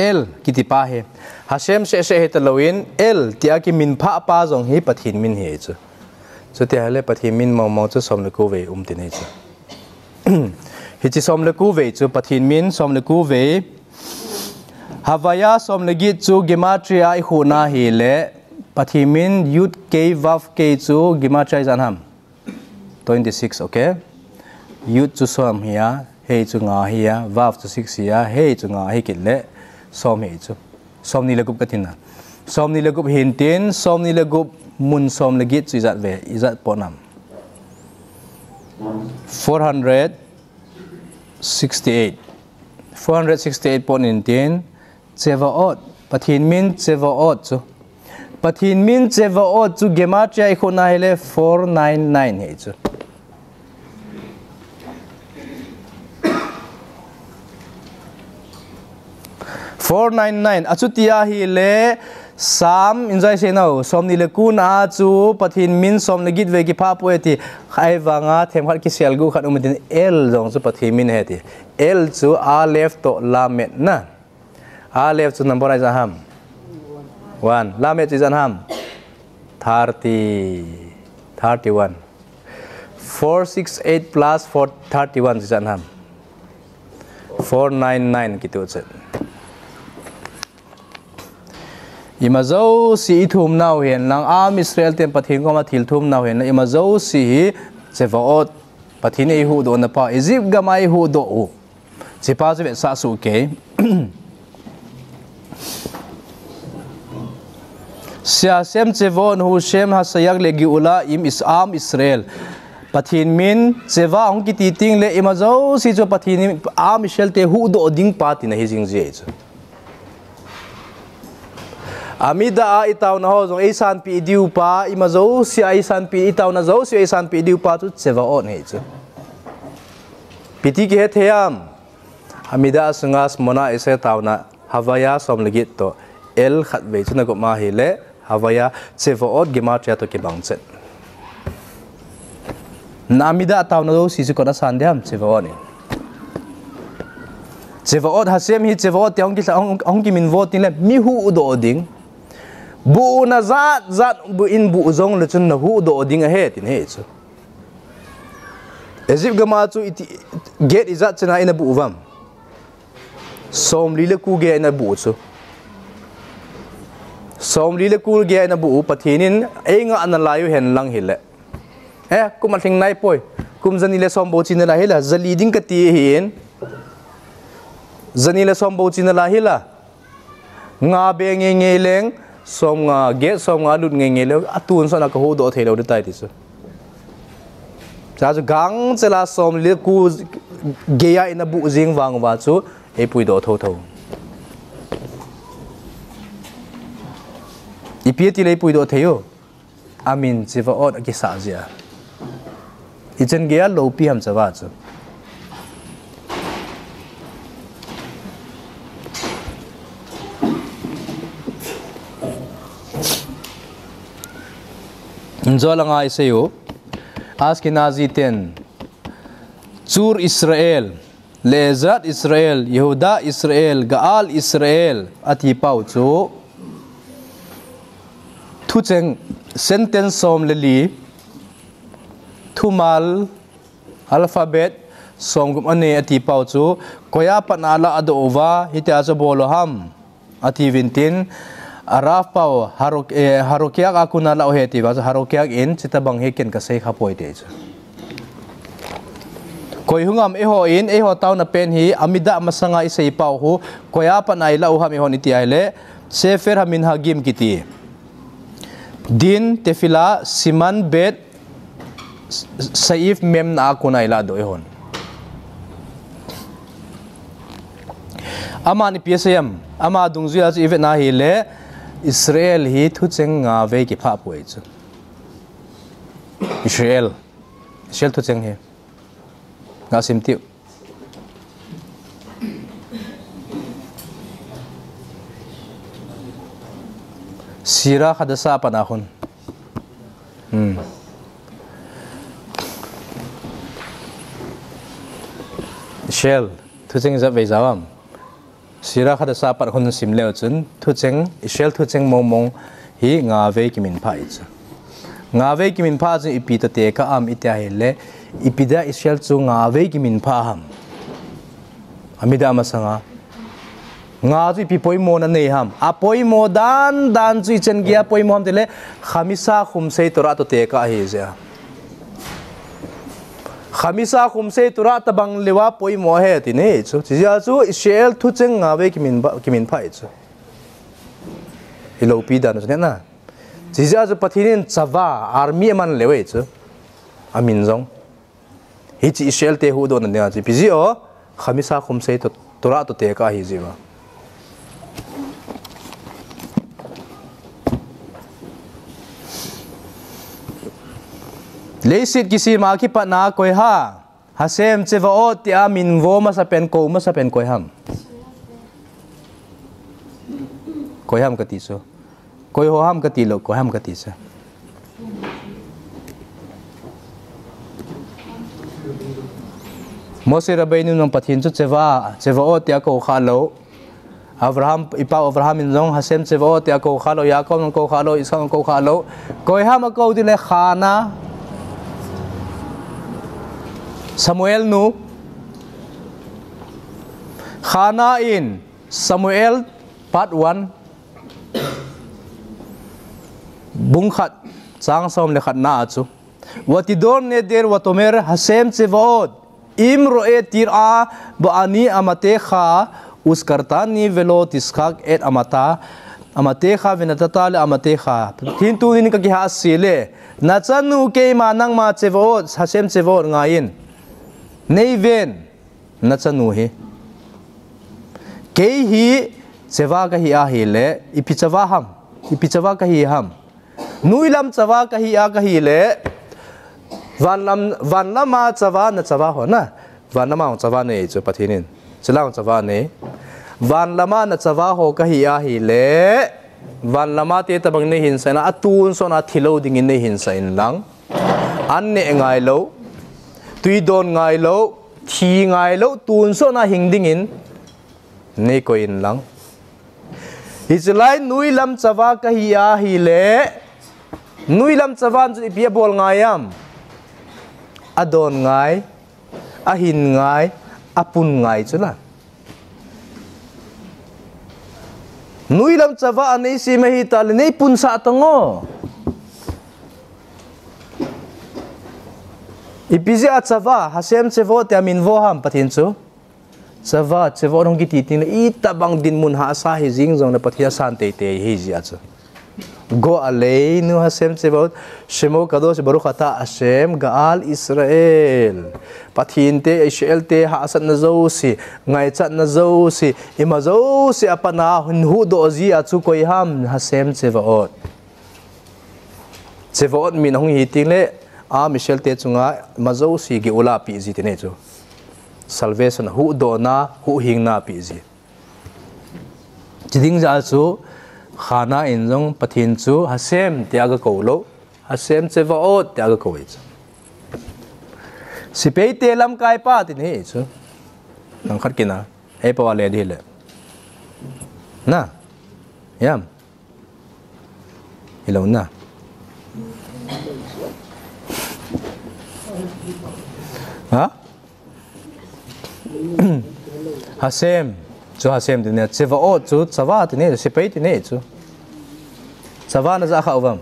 El kiti pa he Hashem se he talawin El tia ki min pha pa jong hi pathin min he chu chu tia le pathin min mau chu som le ku ve tin he chu hi chi som le ku ve chu pathin min som le ku ve Havaya som le gi chu gematria I hu na hi le pathin min yud ke vav ke chu gematria janham 26 okay yud chu som hiya he chu nga hiya vav chu 6 hiya he chu nga he kit le som he chu som ni le gup katina som ni le gup hin tin som ni le gup mun som le git chu izat ve izat ponam 468 pon in tin Tsevaot pathin min Tsevaot chu pathin min Tsevaot chu gematria I khona hele 499 he chu 499 achutia hi le sam enjoy se no somni le kuna chu pathin min som le git ve ki pha poeti khai wanga them khat ki sel gu khat umdin l jong chu pathin min he ti l chu a left to lamet na a left chu number is ham 1 lamet is ham 31 468 plus 431 is ham 499 kitu che Imazo si ithum now hen lang am Israel tem pathin ko ma thil thum now hen imazo si Tsevaot pathin e hu do na pa Egypt gamai hu do u chipa che sa su ke sia sem Tsevon hu shem ha sayak le gi ula im is am Israel pathin min Tseva ong ki ti ting le imazo si jo pathin am Israel te hu do ding pa ti na hi jing je Amida a itaw na ho jong isan pi diu pa imazo si isan pi itaw na zo si isan pi diu pa tu Tsevaot he chu piti ki he theam Amida sungas mona ise taw na Havaya som legit to el khat ve chu na ko ma hi le Havaya Tsevaot gematria to ke bangchen na Amida taw na zo si chu ko na san diam Tsevaot ni Tsevaot hasem hi Tsevaot tiang ki ong ki min vote ni le mi hu do ding bu na zat bu in bu zong le chun na hu do ding a he tin he chu Egypt gama chu get izat chana ina bu wam som li le ku ge na bu chu som li le ku ge na bu pathinin enga an layu hen lang hile kum athing nai poi kum zani le som bo chin la hila zali ding ka ti hin zani le som bo chin la hila nga be nge leng som nga get som nga lut nge le atun so na ka ho do thelo de tai ti so cha gang chela som le ku ge ya ina bu jing wang wa chu e pui do tho tho ipieti le pui do theo amin Tsevaot ki sa ja ichen ge ya lo pi ham chawa chu Nzolanga isayo Askenazi ten Zur Israel Lezrat Israel Yehuda Israel Gaal Israel ati pau chu thucheng sentence som leli thumal alphabet som gum ane ati pau chu koya panala adova hita cha boloham ati vintin Araf pau harokiak aku na lau heti ba harokiak in chitabang heken ka sei khapoi te chu koi hungam eho in eho taw na pen hi amida masanga isei pau hu koya pa nai lau ham eho ni ti aile sefer hamin hagim kiti din tefila siman bet saif mem na aku na ila do ehon ama ni psm ama dungzia chi na hi le Israel hi thucheng nga ve ki pha poi chu Israel thucheng he nga simti sira khadasa panahun Israel thucheng za ve zawam sira khada sa par khon sim leo chun thu cheng Israel thu cheng mong hi nga ve ki min pha ich nga ve ki min pha chu ipi ta te ka am itia hele ipida Israel chu nga ve ki min pha ham amida masanga nga chu ipi poimo na nei ham a poimo dan chu chen gia poimo ham tele khamisa khum sei tora to te ka hi ja khamisa khum sei tura tabang lewa poimo he ti ne chu chia chu Israel thu cheng nga ve ki min pha chu ilo pi dan ne na chia chu pathinin chawa army man lewe chu amin jong hi chi Israel te hu do na ne chi pi o khamisa khum sei to tura to te ka hi jiwa leisit kisi ma ki pa na koi ha hasem cheva ti amin vo ma sa pen koi ham ka ti so koi ho ham ka ti lo koi ham ka ti sa Mose Rabbeinu nong pathin chu cheva ti ko kha lo Abraham in jong hasem cheva ti ko kha lo Yakob nong ko kha lo Isaac nong ko kha lo koi ham ko di le khana Samuel nu khana in Samuel part 1 bung khat chang som le khat na chu watidon ne der watomer hasem chevod imro e tir a ba ani amate kha uskartani velo tiskak et amate kha venatata le amate kha thin tu ni ka ki ha sile na chanu ke manang ma chevod hasem chevod ngain nei ven na chanu hi ke hi sewa ka hi a hi le ipi chawa ka hi ham nuilam chawa ka hi a ka hi le vanlama chawa na chawa ho na vanlama chawa ne chu pathinin chilang chawa ne vanlama na chawa ho ka hi a hi le vanlama te tabang ne hin sa na atun so na thilo ding in ne hin sa in lang an ne ngai lo tui don ngai lo thi ngai lo tun so na hing ding in nei ko in lang Israel nui lam chawa ka hi a hi le nui lam chawan chu ipia bol ngayam adon ngai ahin ngai apun ngai chula nui lam chawa anei si mai ta le nei pun sa tango ipiji a chawa hasem chevo te amin vo ham pathin chu chawa chevo rong ki ti tin i tabang din mun ha sa hi jing jong na pathia san te te hi ji a chu go alei nu hasem chevo shemo kado se baruch ata hasem gaal Israel pathin te Israel te ha asat na zo si ngai chat na zo si ima zo si apana hun hu do ji a chu koi ham hasem chevo min hong hi ting le a Michel te chunga mazo si gi ula pi ji tene chu salvation hu do na hu hing na pi ji chiding ja chu khana in jong pathin chu hasem tiaga ko lo hasem cheva tiaga ko chu sipei te lam kai pa tin he chu nang khat kina e pa wale di le na yam hello na ha hasem chu hasem tin ne cheva chu chawa tin ne sipei tin ne chu chawa na za khawam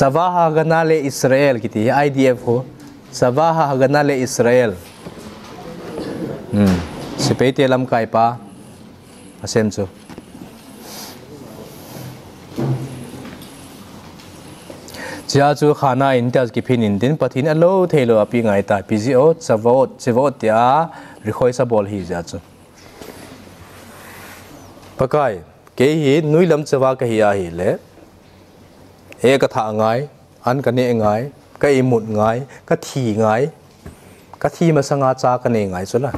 chawa ha ganale Israel kiti IDF ho chawa ha ganale Israel sipei te lam kai pa hasem chu chia chu khana in ta ki phin in din pathin alo thelo api ngai ta pgo chevot tia rikhoi sa bol hi ja chu pakai ke hi nuilam chewa ka hi a hi le e ka tha ngai an ka ne ngai ka imut ngai ka thi ma sanga cha ka ne ngai chula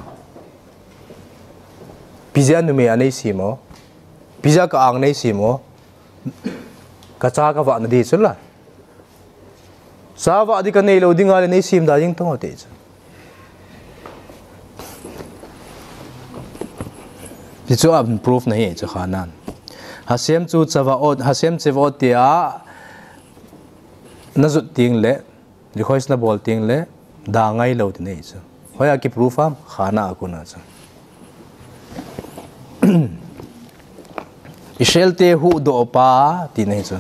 pizza nu me anei simo pizza ka ang nei simo ka cha ka wa na di chula sawa adi ka nei lo dinga le nei sim da jing tong te thì chỗ áp proof này cho khả năng Hashem chu chavaot Hashem chavaot tia na zut tiếng lệ request na bol tiếng lệ da ngay lâu thì này chứ hỏi à cái proof am khả năng aku na chứ Israel te hu do pa thì này chứ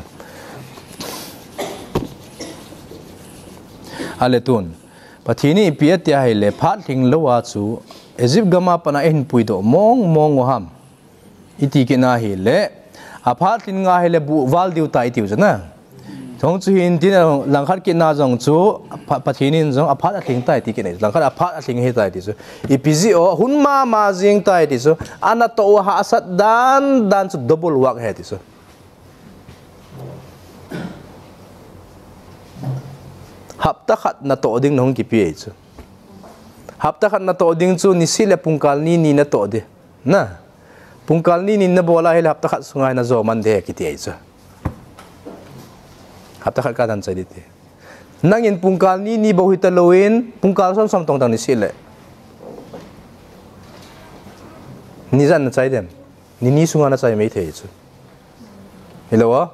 aletun pathini pia tia hai le phat thing lowa chu Egypt gama pana en puido mong ham iti ke na hi le a phat thin nga hi le bu wal diu tai tiu jana thong chu hin tin langkhat ke na jong chu pathini jong a phat a thing tai ti ke nei langkhat a phat a thing he tai ti chu ipzi o hunma ma jing tai ti chu ana to ha asat dan chu double work he ti chu hapta khat na to ding nong ki pi chu hapta khat na to ding chu ni sile pungkal ni na to de na pungkal ni na bola hel hapta khat sungai na zo man de ki ti chu hapta khat ka dan chai di te nangin pungkal ni bo hita loin pungkal som tong tang ni sile ni jan na chai dem ni sunga na chai mai the chu hello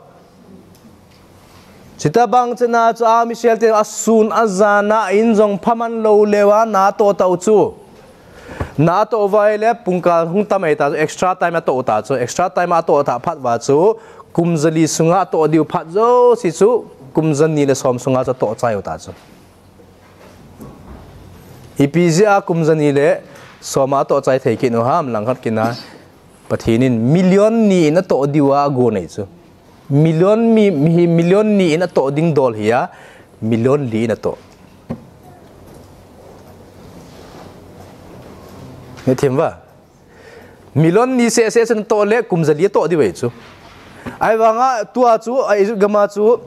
Sita bang chena chu a Michelle te asun azana injong phaman lo lewa na to tau chu na to vaile pungkal hung tamai ta extra time to ta chu extra time to ta phat wa chu kumzali sunga to diu phat zo si chu kumzan ni le som sunga cha to chai ta chu ipizia kumzani le soma to chai thei ki no ham langkhat kina pathinin million ni na to diwa go nei chu million ni na to ding dol hiya million li na to ne themwa million ni se to le kumzali to di wei chu ai wanga tua chu ai gama chu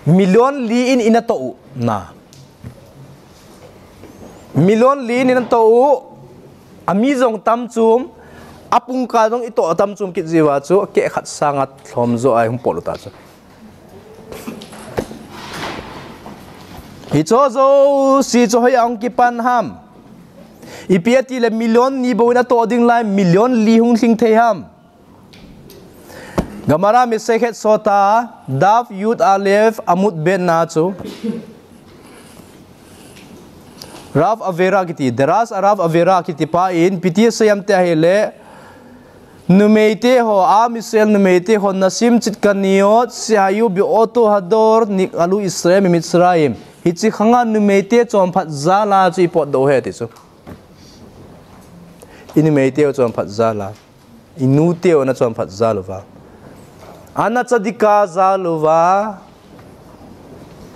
million li in a to na million li in a to ami jong tam chum apung ka dong ito tam chum kit jiwa chu ke khat sangat thom zo ai hum pol ta chu hi cho zo si cho hoi ang ki pan ham ipiati le million ni bo na to ding lai million li hung sing the ham gamara mi sekhet sota daf yud alef amut ben na chu Rav Avera kiti deras Rav Avera kiti pa in piti sayam te hele numeite ho amisel numeite ho nasim chitkaniot siayu bi oto hador ni alu Israel Mitzrayim hichi khanga numeite chomphat zala chi pot do he ti chu inumeite chomphat zala inute ona chomphat zalova ana chadika zalova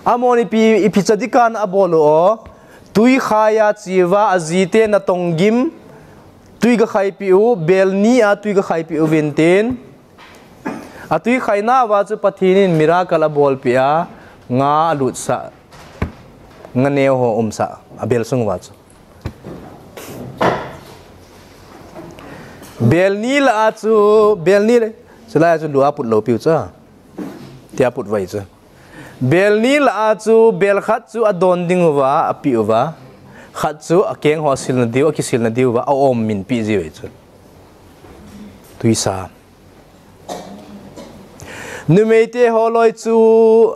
amoni pi ipichadika na abolo o tui khaya chiwa azite na tonggim tui ga khai piu belni a tui ga khai piu vinten a tui khaina wa chu pathinin miracle a bol pia nga lutsa nga neo ho umsa abel sung wa chu belni la chu belni le chula chu lua put lo piu cha tia put vai chu belni la chu bel khat chu adon ding wa api wa khat chu akeng ho sil na diu kisil na diu wa a om min pi ji we chu tuisa numeite holoi chu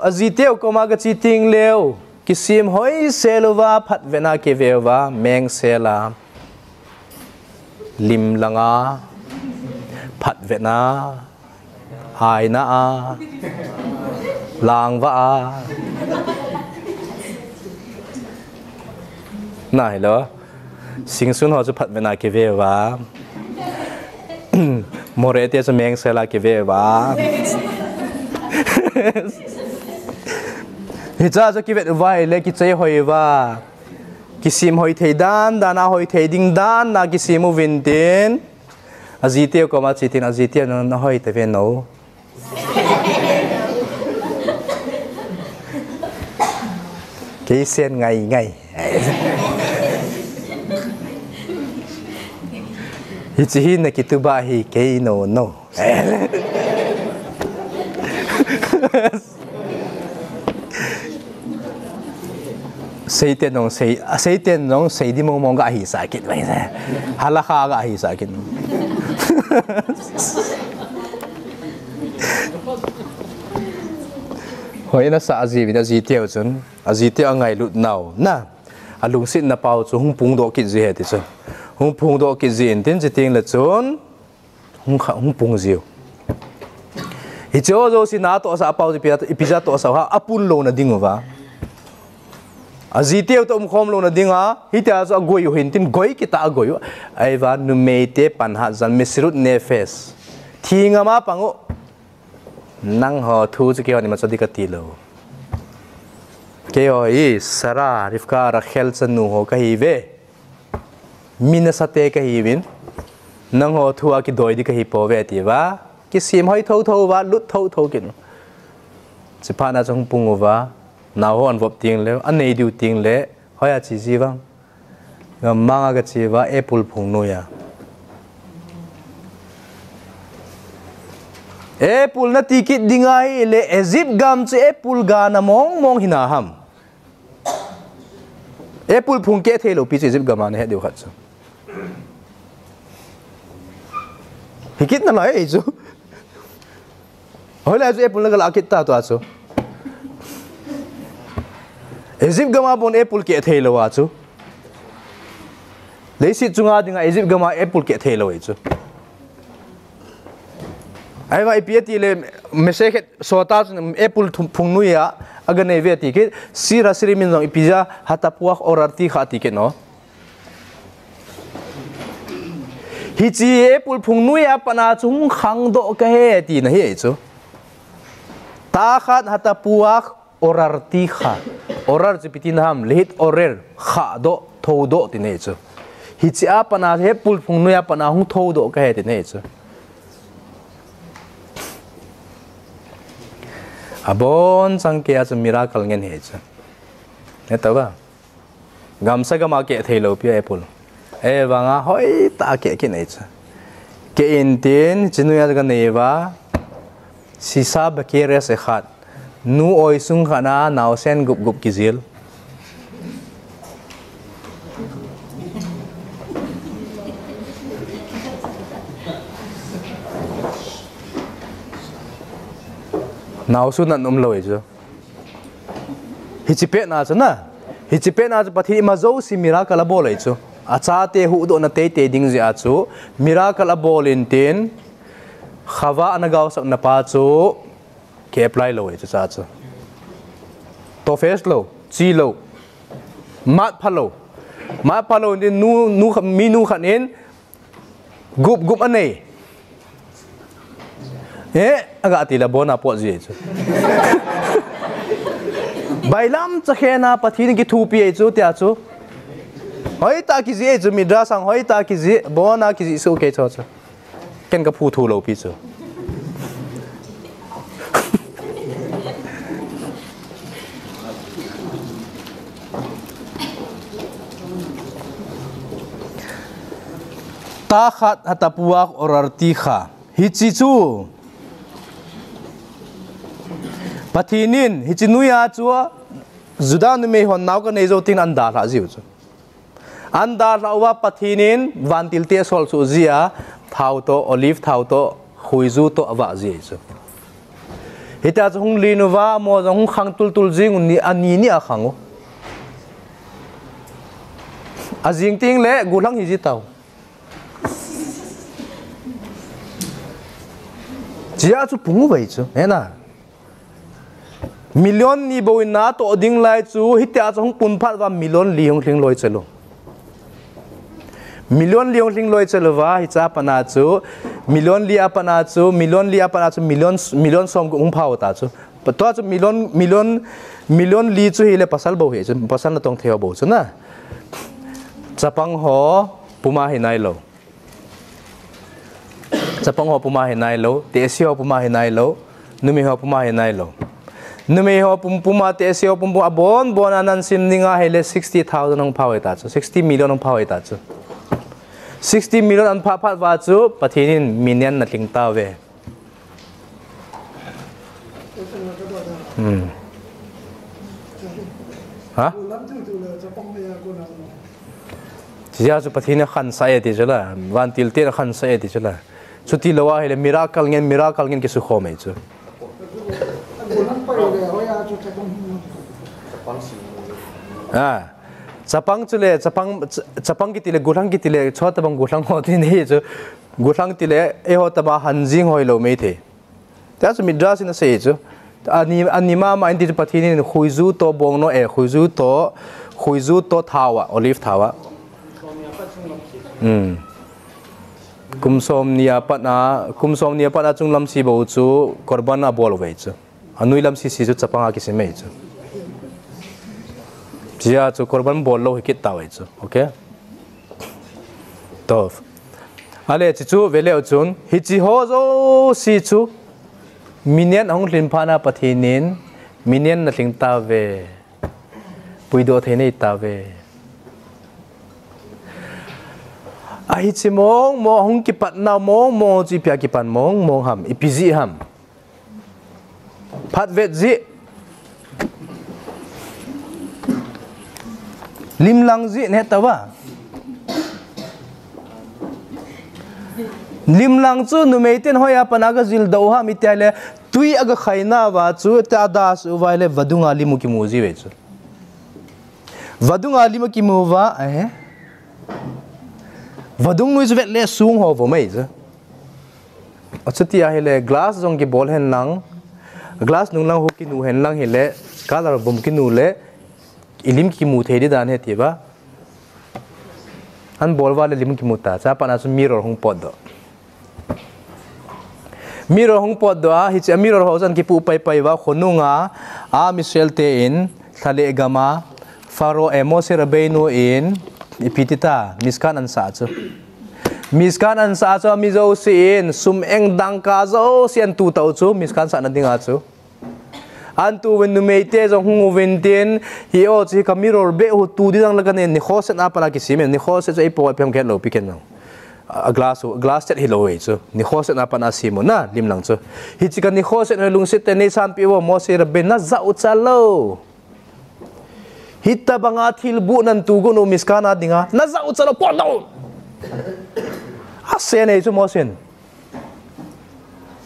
azite ko ma ga chi ting leo kisim hoi selwa phat vena ke vewa meng sela lim langa phat vena hai na a lang va a na hello sing sun ho chu phat vena ke vewa more te chu meng sela ke vewa hicha cho ki vet vai le ki chei hoi wa kisim hoi thei dan dana hoi thei ding dan na kisimu vinten azite ko ma chitin azite no na hoi te ve no cái sen ngày hi chi hin na ki tu ba hi ke no Satan nong say di mong ga hi sakit ba halaka ga hi sakit hồi nó sợ gì vì nó gì tiêu chun gì tiêu ngày lụt nào na lùng xin na bao chu hung pung do kit gì hết chứ hung pung do kit gì tin chỉ tiếng là chun hung pung gì hi cho zo si na to sa pau ipija to sa ha apun lo na dingo wa gì tiêu to khom lo na dinga hi ta zo goi hin tin goi kita goi ai wa nu meite pan ha jan mesirut ne face thinga ma pango nang ho thu chu ke ni ma chodi ka ti lo ke oi sara rifka rakhel chanu ho ka hi ve mina sate ka hi win nang ho thu a ki doi di ka hi po ve ti wa ki sim hoi thâu thâu wa lut thâu thâu kin chi pa na chung pung wa na ho an vop ting le an nei du ting le hoi a chi ji wang ngam ma ga chi wa apple phung no ya apple na tikit dingai le Egypt gam che apple ga na mong mong hina ham apple phung ke thelo pi che Egypt gam na he deu khat chu hikit na lai chu hoi la chu apple na ga la kit ta to chu Egypt gam bon apple ke thelo wa chu le si chunga dinga Egypt gam apple ke thelo wa chu ai vai pieti le meseket sota apple phung nuya agane ve ti ke sira siri min jong ipija hatapuak orarti khati ke no hichi apple phung nuya pana chung khang do ka he ti na he chu ta khat hatapuak orarti kha orar chi pitin ham lehit orer kha do tho do ti ne chu hichi a pana apple phung nuya pana hung tho do ka he ti ne chu abon sangke as miracle ngen he cha ne ta ba gamsa gama ke thelo pi apple e wanga hoi ta ke nei cha ke intin chinuya ga neva sisa ba ke re se khat nu oi sung khana naw sen gup gup kisil nào su nan loi cho hichipe na chana hichipe na pathi ma zo si miracle bol ai cho acha te hu do na te te ding ja chu miracle bol in tin khawa anagaw sa na pa chu ke apply loi cho cha chu to face lo chi lo mat phalo din nu mi nu khanin gup gup anei agak tila bona po ji chu bailam chakhena pathin ki thu pi chu tia chu hoi ta ki ji chu midra sang hoi ta ki ji bona ki ji su ke chu chu ken ka phu thu lo pi chu ta khat hatapuak orarti kha hichi chu pathinin hichinuya chua zudan me hon naw ka nei zo tin anda la jiu chu anda la wa pathinin vantil te sol chu zia thau to olive thau to huizu to awa ji chu hita chung linuwa mo jong khang tul jing ni ani ni a khango azing ting le gulang hi ji taw jia chu pungu bai chu ena million ni bo na to ding lai chu hitia chung pun phat wa million liong hling loi chelo million liong hling loi chelo wa hi cha pana chu million li apana chu million som gu ung phao ta chu to chu million li chu hi le pasal bo he chu pasal na tong theo bo chu na chapang ho puma hi nai lo chapang ho puma hi nai lo te si ho puma hi nai lo numi ho puma hi nai lo numi ho puma te si ho pum abon bonanan sim ninga hele 60,000 ong phao ta chu 60 million ong phao ta chu 60 million an pha phat wa chu pathinin million na tling ta ve ha Dia tu pathina khan saya ti jala wan til te khan saya ti jala chuti lawa hele miracle ngen ki su khome chu chapang chule chapang ki tile gulang ki tile chota bang gulang ho ti nei chu gulang tile e ho ta ba hanjing hoi lo me the ta chu midras in se chu anima ma indi pathini khuizu to bong no e khuizu to thawa olive thawa kumsom nia patna chung lam si bo chu korban a bol ve chu anui lam si chu chapanga ki se me chu jia chu korban bol lo hikit ta ve chu okay to ale chu vele chun hi chi ho zo si chu minian hong lim phana pathinin minian na thing ta ve puido thene ta ve ai chi mong mo hong ki pat na mo chi pya ki pan mong ham ipizi ham phat vet ji lim lang ji ne tawa lim lang chu nu meiten hoya panaga zil do ha mi tale tui aga khaina wa chu ta das u wale vadunga limu ki muji ve chu vadunga limu ki mu wa vadung nu vet le sung ho vo mai chu achati a hele glass jong ki bol hen lang glass nu lang ho ki nu hen lang hele color bom ki nu le ilim ki mu thedi dan he ti ba an bol wale lim ki mu ta cha pa na chu mirror hong pod do mirror hong pod do hi cha mirror ho jan ki pu pai wa khonunga a misel te in thale gama faro emo se rabenu in ipitita miskan an sa chu mi zo sin sum eng dang ka zo sian tu tau chu miskan sa na dinga chu an tu wen nu meite zo hu wen tin hi o chi ka mirror be hu tu di dang la kan ni khos na pala ki sim ni khos se ei po pem ken lo piken no a glass set hi lo we chu ni khos na pa na sim na lim lang chu hi chi ka ni khos na lung sit ne san pi wo mo se ra ben na za u cha lo hitta banga thil bu nan tu gu no miskana dinga na za u cha lo po no a se ne chu mo sen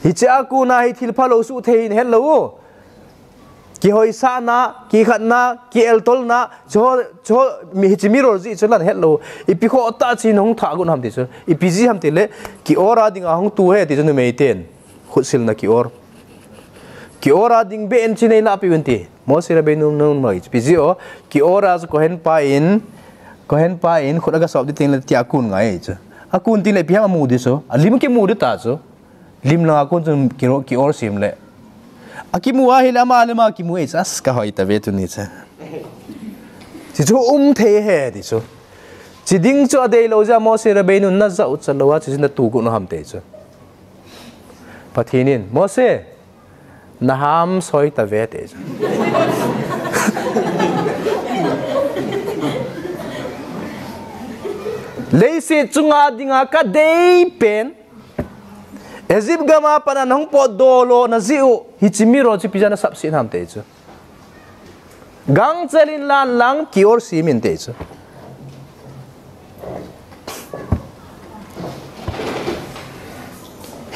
hi cha ku na hi thil phalo su thein hello ki hoi sa na ki khat na ki el tol na cho mi hi mirror ji chulan hello ipi kho ta chi nong tha gun ham ti chu ipi ji ham ti le ki ora ding a hong tu he ti nu me ten khut sil na ki ora ding be en chi nei la pi wen ti mo sira be nu nu mai pi ji o ki ora ko hen pa in khut aga sob di ting le ti akun ngai chu akun ti le pi ha mu di so lim ki mu di ta chu lim la akun chun ki or sim le akimu wa hila ma le ma kimu e as ka hoi ta vetu ni cha chi chu the he di chu chi ding chu de lo ja mo se ra be nu na za u cha lo wa chi na tu gu no ham te chu pathinin mo se na ham soi ta ve te chu le se chunga dinga ka dei pen ezib gama pana nong po dolo na ziu hichimiro chi pijana sapsin ham te chu gang chelin lan lang kior simin te chu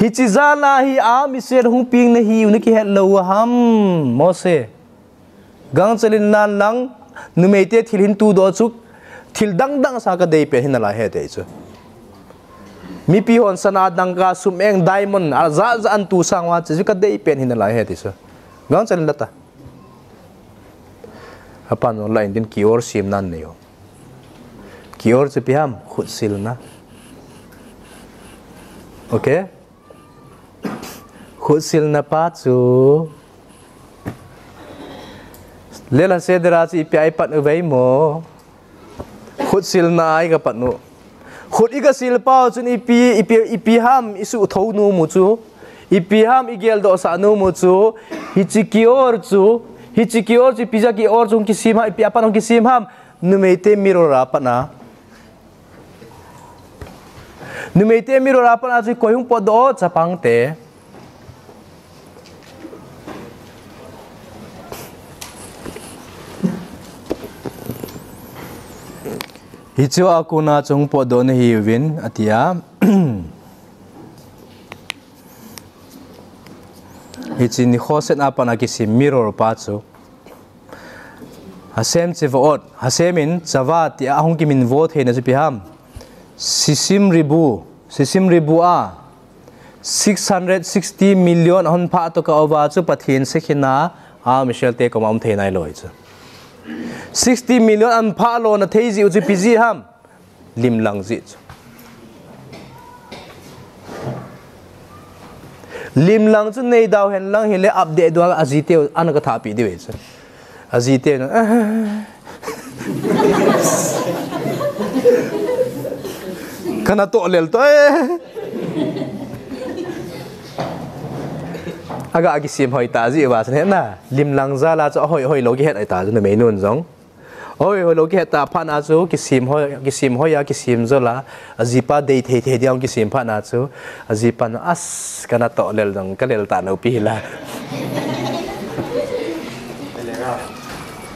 hichizala hi a miser hung ping na hi uniki hello ham mose gang chelin lan lang numete thilhin tu do chu thil dang dang sa ka dei pe hinala he te chu mi pi hon sana dangka sumeng diamond za an tu sangwa chi ka dei pen hin la he ti so gang chan lata apan online din kior sim nan ne yo kior che piam khut sil na okay khut sil na pa chu lela se dera chi pi ai pat vei mo khut sil na ai ka pat nu khut iga sil pao chun ipi ham isu thou nu mu chu ipi ham igel do sa nu mu chu hichikior chi pija ki or chung ki sim ha ipi apan ki sim ham numeite mirora pana chu koyung podo chapang te hi chu aku na chung po do na hi win atia hi chi ni khoset apa na ki sim mirror pa chu hasem che vote hasemin chawa ti ahong ki min vote he na chu piham sisim ribu a 660 million hon pha to ka owa chu pathin sekhina a michel te ko mam the nai loi chu 60 million an pha lo na thei ji chu pg ham lim lang ji chu lim lang chu nei daw hen lang hele update do azite an ka tha pi de we chu azite kana to lel to aga agi sim hoi ta ji wa san na lim lang za la cho hoi lo gi het ai ta ju me nun jong hoi lo gi het ta pha na chu ki sim hoi ya ki sim zo la azipa dei the diang ki sim pha na chu azipa na as kana to lel jong ka lel ta no pi la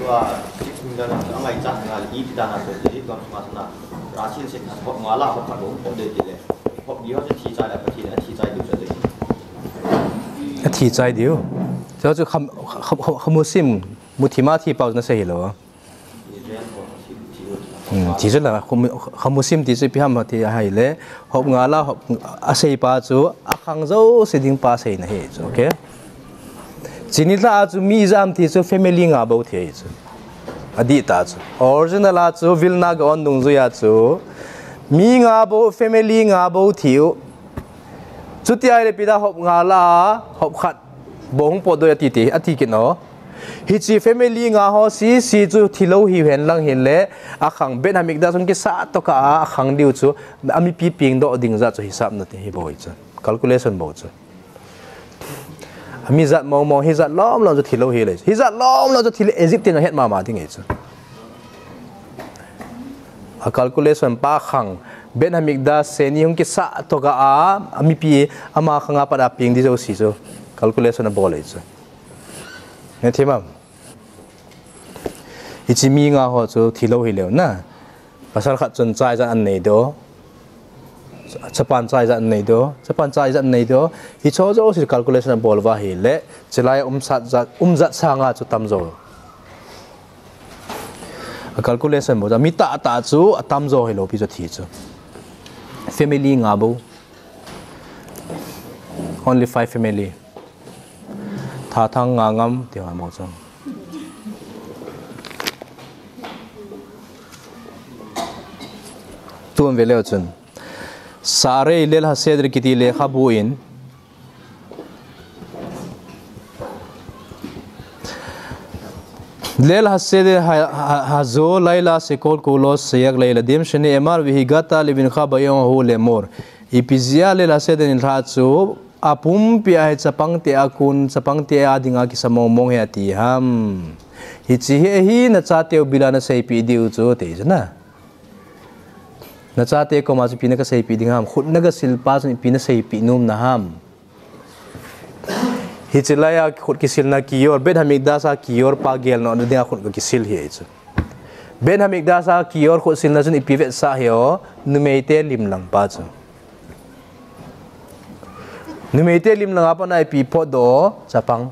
tua kita nak angai cak ngal i kita nak jadi kau semasa rasil sen nak kau ngalah kau tak boleh de le kau dia je ti cai la ti na ti cai du je de ti cai diu cho chu khamusim muthima thi pau na se hi lo ti je la khamusim ti se pi ham ti hai le hop ngala hop asei pa chu akhang zo seding pa sei na he okay Jinila chu mi jam thi chu family nga bo thi chu adita chu original a chu vilna ga on dung zu ya chu mi nga bo family nga bo thiu chu ti ai le pida hop nga la hop khat bong po do ya ti ti ati ki no hi chi family nga ho si chu thilo hi hen lang hin le akhang ben hamik da sun ki sa to ka akhang diu chu ami pi ping do ding za chu hisab na ti hi bo chu calculation bo chu mi zat mong hi zat lom lo cho thilo hi le hi zat lom lo cho thilo Egypt na het ma ding chu a calculation pa khang ben hamik da se ni hung ki sa to ga a ami pi ama khanga pa da ping di zo si zo calculation na bol chu ne thima ichi mi nga ho chu thilo hi le na pasal khat chon chai za an nei do Japan chai za nei do hi cho zo si calculation bol wa hi le chelai umzat sanga chu tam zo calculation bo mi ta chu tam zo hi lo pi cho thi chu family nga bo only 5 family tha thang nga ngam ti ha mo chang tuan vele chun sare lel hasedr kiti le khabuin lel hasede hazo laila sekol kulos sayak laila dim shene emar vihigata livin khabayon hu le mor ipizia lel hasede ni thachu apum pi ai chapang te akun chapang te adinga ki samomong he ati ham hichi hi na cha teu bilana sei pi diu chu te jana na cha te ko ma chu pi na ka sei pi ding ham khut na ga silpa chu pi na sei pi num na ham hichilaya khut kisil na kiyor ben hamik da sa kiyor pa gel no de khut ko kisil hi chu ben hamik da sa kiyor khut sil na chun ipi vet sa hyo numeite lim lang pa chu numeite lim lang apa na ipi po do chapang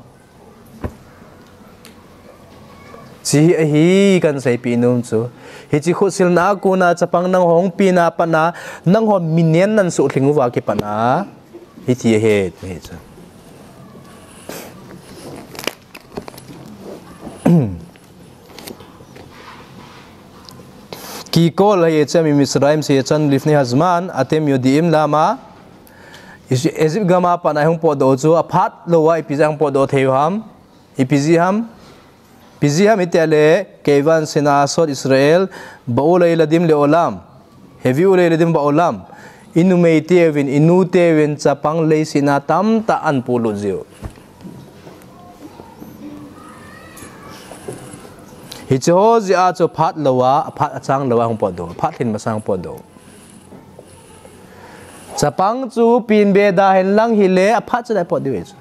chi hi kan sei pi num chu hichi khut sil na ku na chapang nang hong pi na pa na nang hon minen nan su thlingu wa ki pa na hi thi he chu ki kol ye chami misraim se chan lifni hazman atem yodim lama ezib gama pa na hong po do chu aphat lo wa ipizang po do thewham ipiziham itale kevan sena sod Israel baulay ladim le olam heavy ulay ladim ba olam inumeitewin inutewin sa panglay sinatam taan pulo ziyo hicho zi a cho phat lawa phat achang lawa hong podo phat hin masang podo chapang chu pin be da hen lang hi le a phat cha pod diwe chu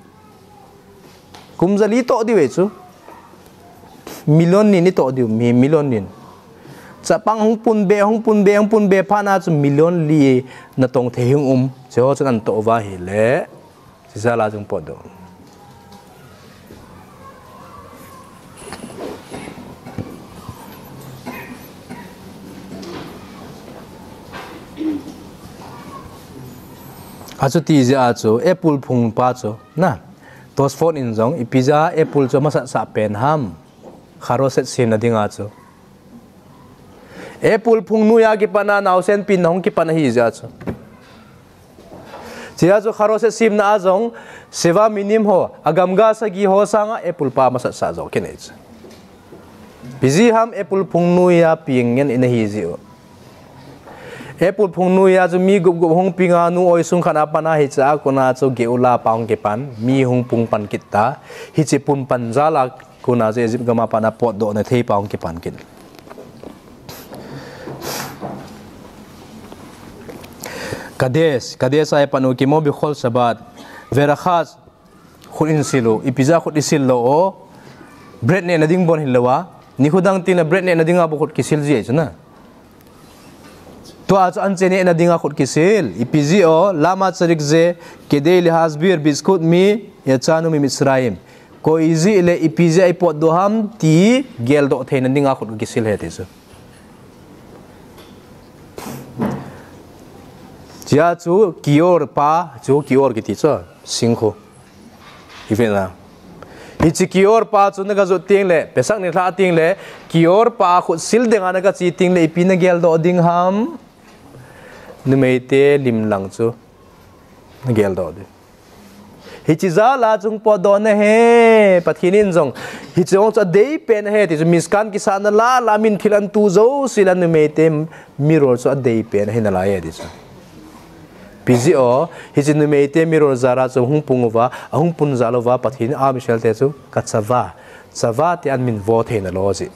kumzali to diwe chu million ni to diu mi million ni จะปังหงปุนเบพานาจุมิลลิอนลีนาตงเทหิงเจ้าจังอันโตวาหิเลสิซาลาจุงปอดอาจุตีจะอาจุแอปเปิลพุงป้าจุนะตัวสโฟนอินจงอีพิจ้าแอปเปิลจุมาสับเป็นฮัมคาร์โรเซตซีนนั่นดิ่งอาจุแอปเปิลพุงนุยากิปนานาเซนปินหงกิปนาฮิจะอาจุที่อาจุคาร์โรเซตซีนน่าจงเซวามินิมโฮอากามกาสกีโฮสังแอปเปิลป้ามาสับจงแค่นี้จ้ะพิจิฮัมแอปเปิลพุงนุยาปิงเงินอินฮิจิโอแอปเปิลพุงนุยาจะมีกุบหงปิงานูโอยสุงขันอาปนาฮิจ้าคนอาจุเกอุลาปางเกปันมีหงพุงปันกิตตาฮิจิปุนปันจาลาคนอาจจะจิบกมาปนาปอดโดนเทปางเกปันกินคดีสายปนุกิโมบิขอลสบัดเวรขัดขุดอินซิโลอีพิซาขุดอินซิโลโอเบรดเนี่ยนาดิ้งบนหิลวะนี่ขุดังตีนเบรดเนี่ยนาดิ้งอาบุขุดกิซิลจีเอชนะตัวอาจจะอันเจเนี่ยนาดิ้งอาขุดกิซิลอีพิซิโอลามาจริกเจเคเดลิฮัสบีร์บิสกุตมียาจานุมีมิสราอิมก็อีซีเลอีพิซิไอปอดดูฮัมตีเกลโดเทนาดิ้งอาขุดกิซิลเฮติสจ้าจูกิโอร์ป้าจูกิโอร์กิติจ้าสิงโคอีเวนต์นะฮิจิกิโอร์ป้าจูนักจุดทิ้งเลยเปสักนี่ท่าทิ้งเลยกิโอร์ป้าขุดซิลเด้งอันนักจีทิ้งเลยอีพีนักเกลโดดิ้งฮัมนึกไม่เตะลิมหลังจูนักเกลโดดิ้งฮิจิจ้าลาจุงปอดอนเฮปัทหินินจงฮิจิองจะเดย์เป็นเฮที่จะมิสกันกิสานลามินทิลันตูโจสิลันนึกไม่เตะมิโรจะเดย์เป็นเฮนั่นแหละดิจ้าพิจิโอฮิจินุเมเตมิโรซาราจูฮุงปุงวะฮุงปุนซาโลวะปัทหินอามิเชลเตจูกัตซาวะที่อันมินโวเทนโลจิ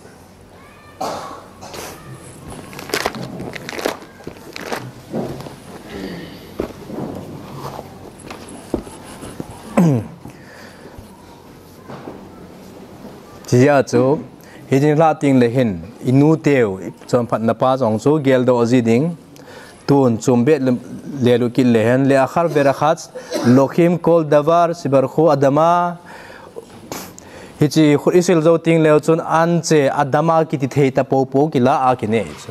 ที่ยาจูฮิจินลาติงเลหินอินูเตวจอมพันนปาจงจูเกลโดอซิดิงตูนจุมเบลเลลุกิเลหันเลอาคาร์เบราคัตโลคิมโคลดาวาร์ซิบาร์คูอดามาฮิจิขุดอิสิลโจติงเลวจนอันเจอดามากิติเทตาโปโปกิลาอากิเนจ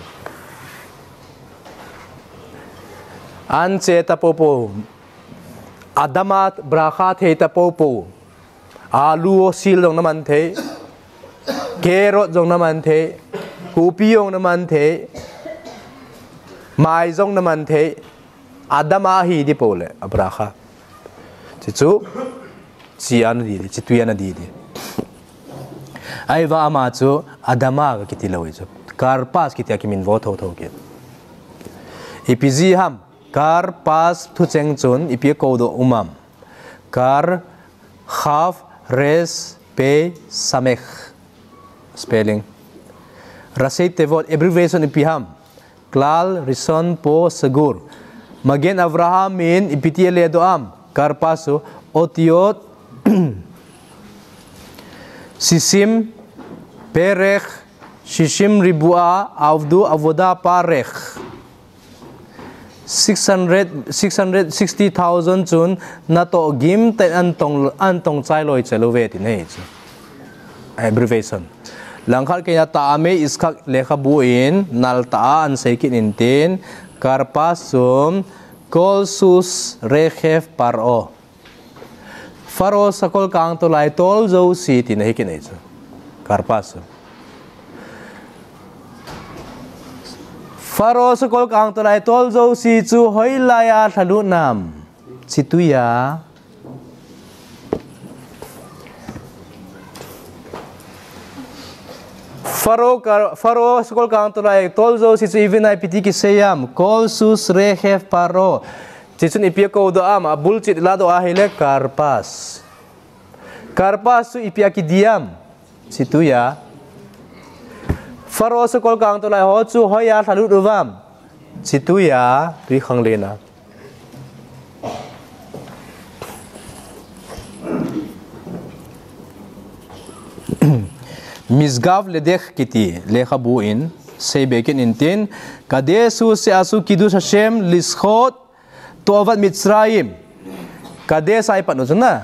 อันเจตาโปโปอดามาบราคาเทตาโปโปอาลูซิลจงน้ำมันเทเกโรจงน้ำมันเทคูปิยงน้ำมันเทไม่จงน้ำมันเทอาดามาฮีดิโปเลอับราคาจิจูจีอันดีจิตุยันดีไอ้ว่ามาจูอาดามาก็คิดเลวจูคาร์ปัสคิดอยากมินวอทโตกิอีพีซีฮัมคาร์ปัสทุเจงจุนอีพีโคโดอุมัมคาร์ฮาฟเรสเปซาเมคสเปลลิ่งรัสเซตเทวอดเอเบริเวชันอีพีฮัมKlal rison po segur. Magen Abraham in ipitie le doam. Karpaso otiot sisim perech shishim ribua avdu avoda parech 660,000 chun na to gim ten antong chai loi chelove tin he abbreviation langkhal ke ya ta ame iskak lekha buin nal ta an seikin intin karpasum kolsus rekhef paro faro sakol kang to lai tol zo si tin he kin echo karpasum faro sakol kang to lai tol zo si chu hoilaya thalu nam situya Faro skol kang tulay tolzo si even ay piti kisayam kolsus rehef paro chisun ipia ko do am abul chit lado ahile karpas su ipia ki diam situya Faro skol kang tulay hochu hoya thalu duwam situya ri khanglena Misgav ledech kiti lekha buin sei bekin intin kadesu se asu kidus Hashem lischot toavat Mitzrayim kades ai pat no na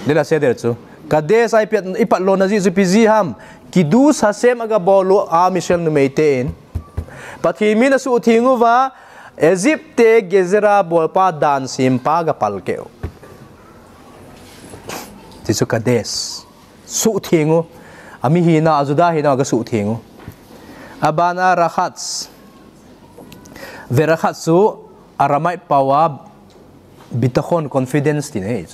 dela se der chu kades ai pat ipat lo na ji zu piziham kidus Hashem aga bolo a Michel no meitein pathimi na su thingu wa Egypte gezera bolpa dan simpa ga palkeo tisu kades su thingu ami hina azuda hina ga su thingu abana rakhats verakhatsu aramai pawa bitakhon confidence tin ei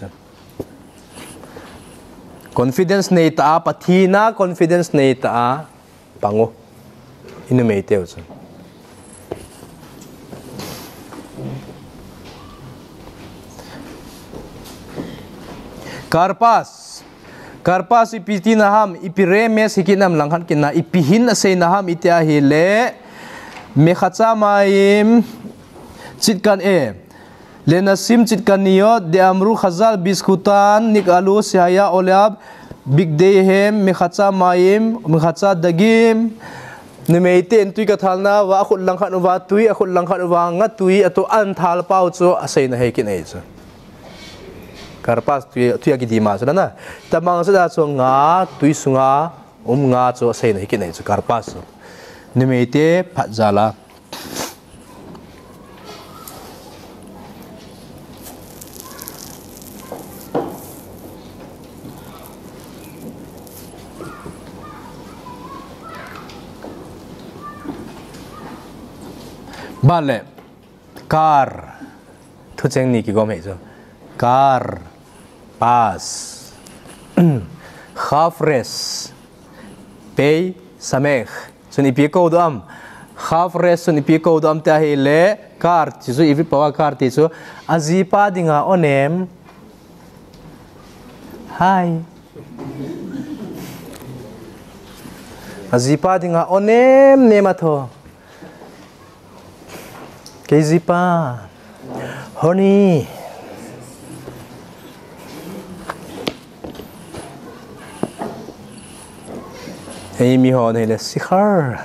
confidence nei ta pathina confidence nei ta pango inu meiteu chu Karpas ipiti naham ipiremes hikinam langhan kina ipihin say naham itiahile mekhacha maim chitkan lenasim chitkan niyo de amru khazal biskutan nikalu sihaya olab bigdehem mekhacha maim mekhacha dagim nimeite entui kathalna wa khut langkhan wa tui akhut langkhan wa ngatui ato anthal pau chu asai na hekin ei chu Karpas tu agi di mas na tamang sa so nga tui sunga nga cho sei na hikin chu karpas nimeite phatzala bale kar thu cheng ni ki gom he cho kar pas khafres pay samekh suni piko dam khafres suni piko dam ta hele kar chisu ivi pawa kar ti chu azipa dinga onem hi azipa dinga onem nematho kezipa honey Hey mi ho này là sikhar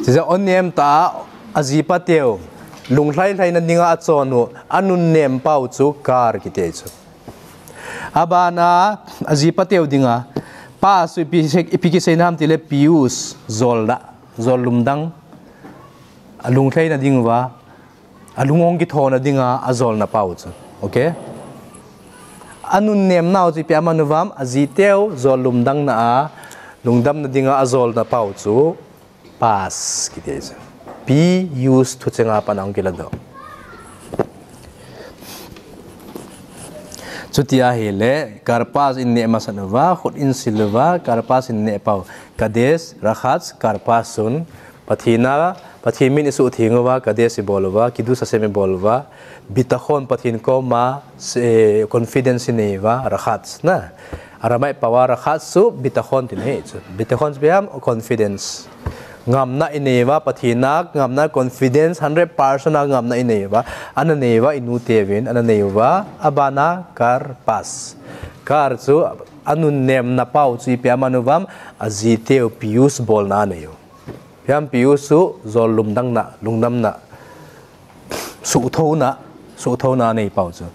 chỉ là on nem ta azipa teo lung lai lai na ninga chonu anun nem pau chu kar ki te chu abana azipa teo dinga pa su ipiki sei nam tile pius zolda zolumdang lung lai na dingwa alungong ki thona dinga azol na pau chu okay anun nem naw chi pyama nuwam aziteu zolum dang na a lungdam na dinga azol na pau chu pas ki te chu p use thu chenga panang kila do chutia hele karpas in ne masanwa khut in silwa karpas in ne pau kades rakhats karpasun pathina pathimin isu thingwa kadesi bolwa kidu saseme bolwa bitakhon pathin ko ma confidence newa rakhats na aramai power rakhats su bitakhon tin he chu bitakhon biam confidence ngamna inewa pathinak ngamna confidence 100% ngamna inewa ananewa inu tevin ananewa abana karpas kar chu anun nem na pau chi piamanuwam aziteu pius bol na neyo Piam piusu zol lumdang na lungdam na su thau na nei pau chu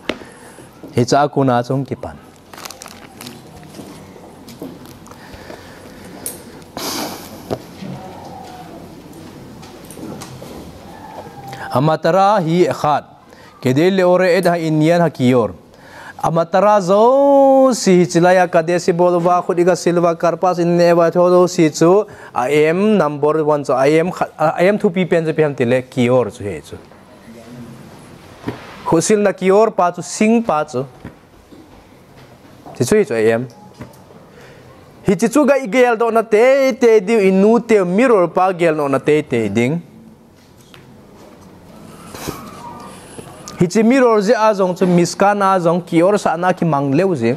hi cha ku na chung ki pan amatara hi khat kedel ore ed ha indian hakiyor amatara zo si chilaya kadesi bolwa khudiga silva karpas in neva thodo si chu I am number 1 so I am to pen je pem tile kior chu he chu khusil na kior pa chu sing pa chu ti chu I am hi chu ga igel do na te di inu te mirror pa gel no na te ding hichi mirror je azong chu miskana azong kior sa na ki mangleu je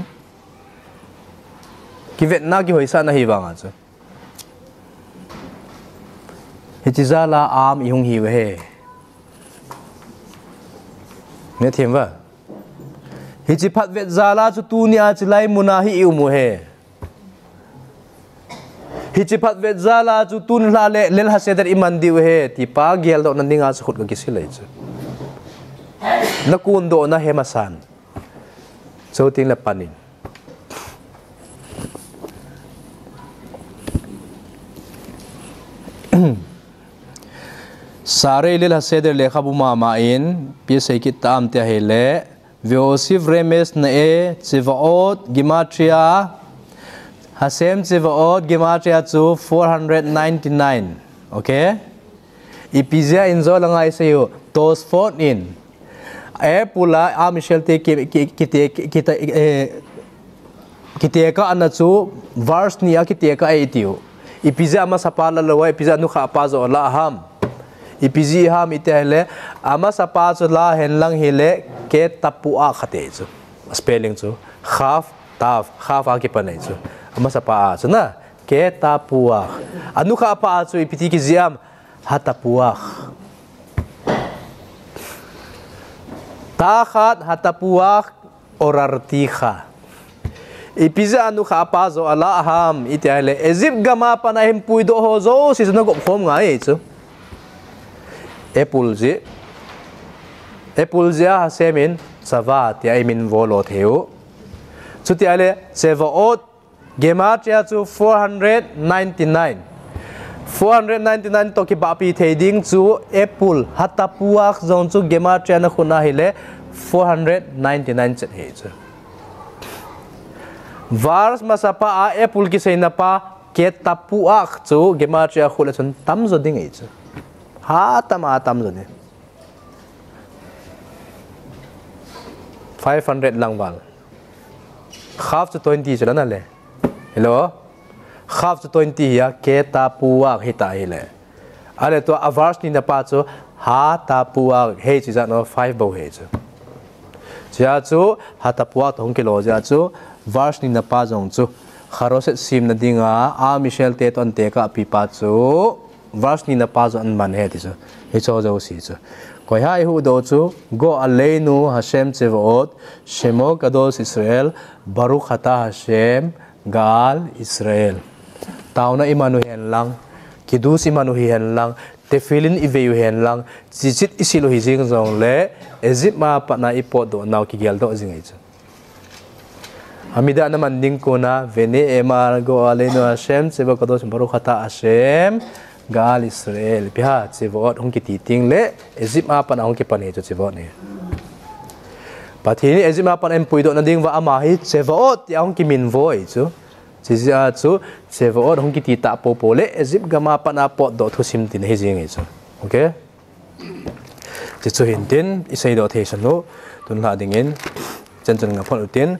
ki vet na ki hoisa na hiwanga chu hichi zala am ihung hi we ne thiam wa hi chi phat vet zala chu tu nia chilai muna hi iu mu he hi chi phat vet zala chu tun la le lel ha seder iman diu he ti pa gel do na ninga chu khut ka kisil le chu na kun do na he masan so ting la panin Sare lil haseder le khabu ma in pi sei ki tam te hele Viosiv remes na e Tzivaot Gematria Hasem Tzivaot Gematria chu 499 okay ipizia inzo langa isayo tos 14 e pula a Michel te kiteka anachu verse niya kiteka aitiu ipizia ama sapala lawa ipizia nu kha pazo la ham ipizi ham itele ama sapazo la henlang hile ke tapua khate chu spelling chu khaf taf khaf a ki panai chu ama sapa chu na ke tapua anu kha pa chu ipiti ki ziam hatapua ta khat hatapua orartikha ipiza anu kha pa zo ala ham itele ezib gama panahim puido hozo sisna go khom ngai chu Apple zia hasemin sava tia imin volo theo chuti ale Tzevaot Gematria chu 499 to ki bapi theding chu Apple hatapuak zon chu Gematria na khuna hile 499 chet he chu vars masapa a Apple ki seina pa ke tapuak chu Gematria khula chun tam zo ding he chu hatam zone 500 langwal half to 20 chila na le hello half to 20 ya ke tapuak hita hile ale to avars ni na pa chu ha tapuak he chi za no 5 bo he chu cha chu ha tapuak hong kilo ja chu vars ni na pa jong chu kharoset sim na dinga a Michel te ton te ka pi pa chu vars ni na pa zo an man he ti chu he cho zo si chu koi hai hu do chu go aleinu Hashem Tzevaot shemo kados Israel baruch ata Hashem gal Israel tauna imanu hen lang kidus imanu hen lang tefilin iveyu hen lang chichit isilu hi jing zong le ezip ma pa na ipot do naw ki gel do jing chu amida na man ding ko na vene emar go aleinu Hashem Tzevaot kados baruch ata Hashem gal Israel piha Tzevaot hong ki titing le ezip ma pa na hong ki pan he chu Tzevaot ne pathini ezip ma pan em puido na ding wa ama hi Tzevaot ya hong ki min voi chu chizia chu Tzevaot hong ki ti ta po po le ezip gama pa na pot do thu sim tin he jing he chu okay chi chu hin tin isai do the san no tun la ding in chen chen nga phol tin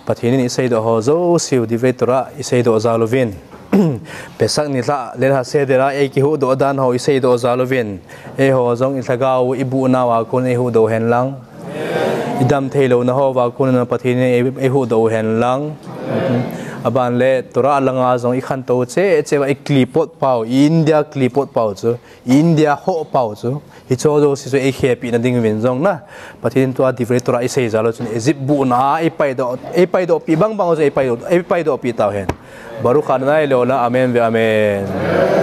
pathini isai do ho zo siu di vetora isai do zalovin pesak ni la le ha se dera e ki hu do dan ho isei do zalovin e ho zong ilagau ibu na wa kun e hu do hen lang idam thelo na ho wa kun na pathini e hu do hen lang aban le tora langa zong i khan to che wa e clipot pau India clipot pau chu India ho pau chu hi cho do si so e happy na ding win zong na pathin to a different tora isei zalo chun ezip bu na e pai do pi bang bang zo e pai do pi taw hen Baruch Adonai Leolam, Amen ve Amen.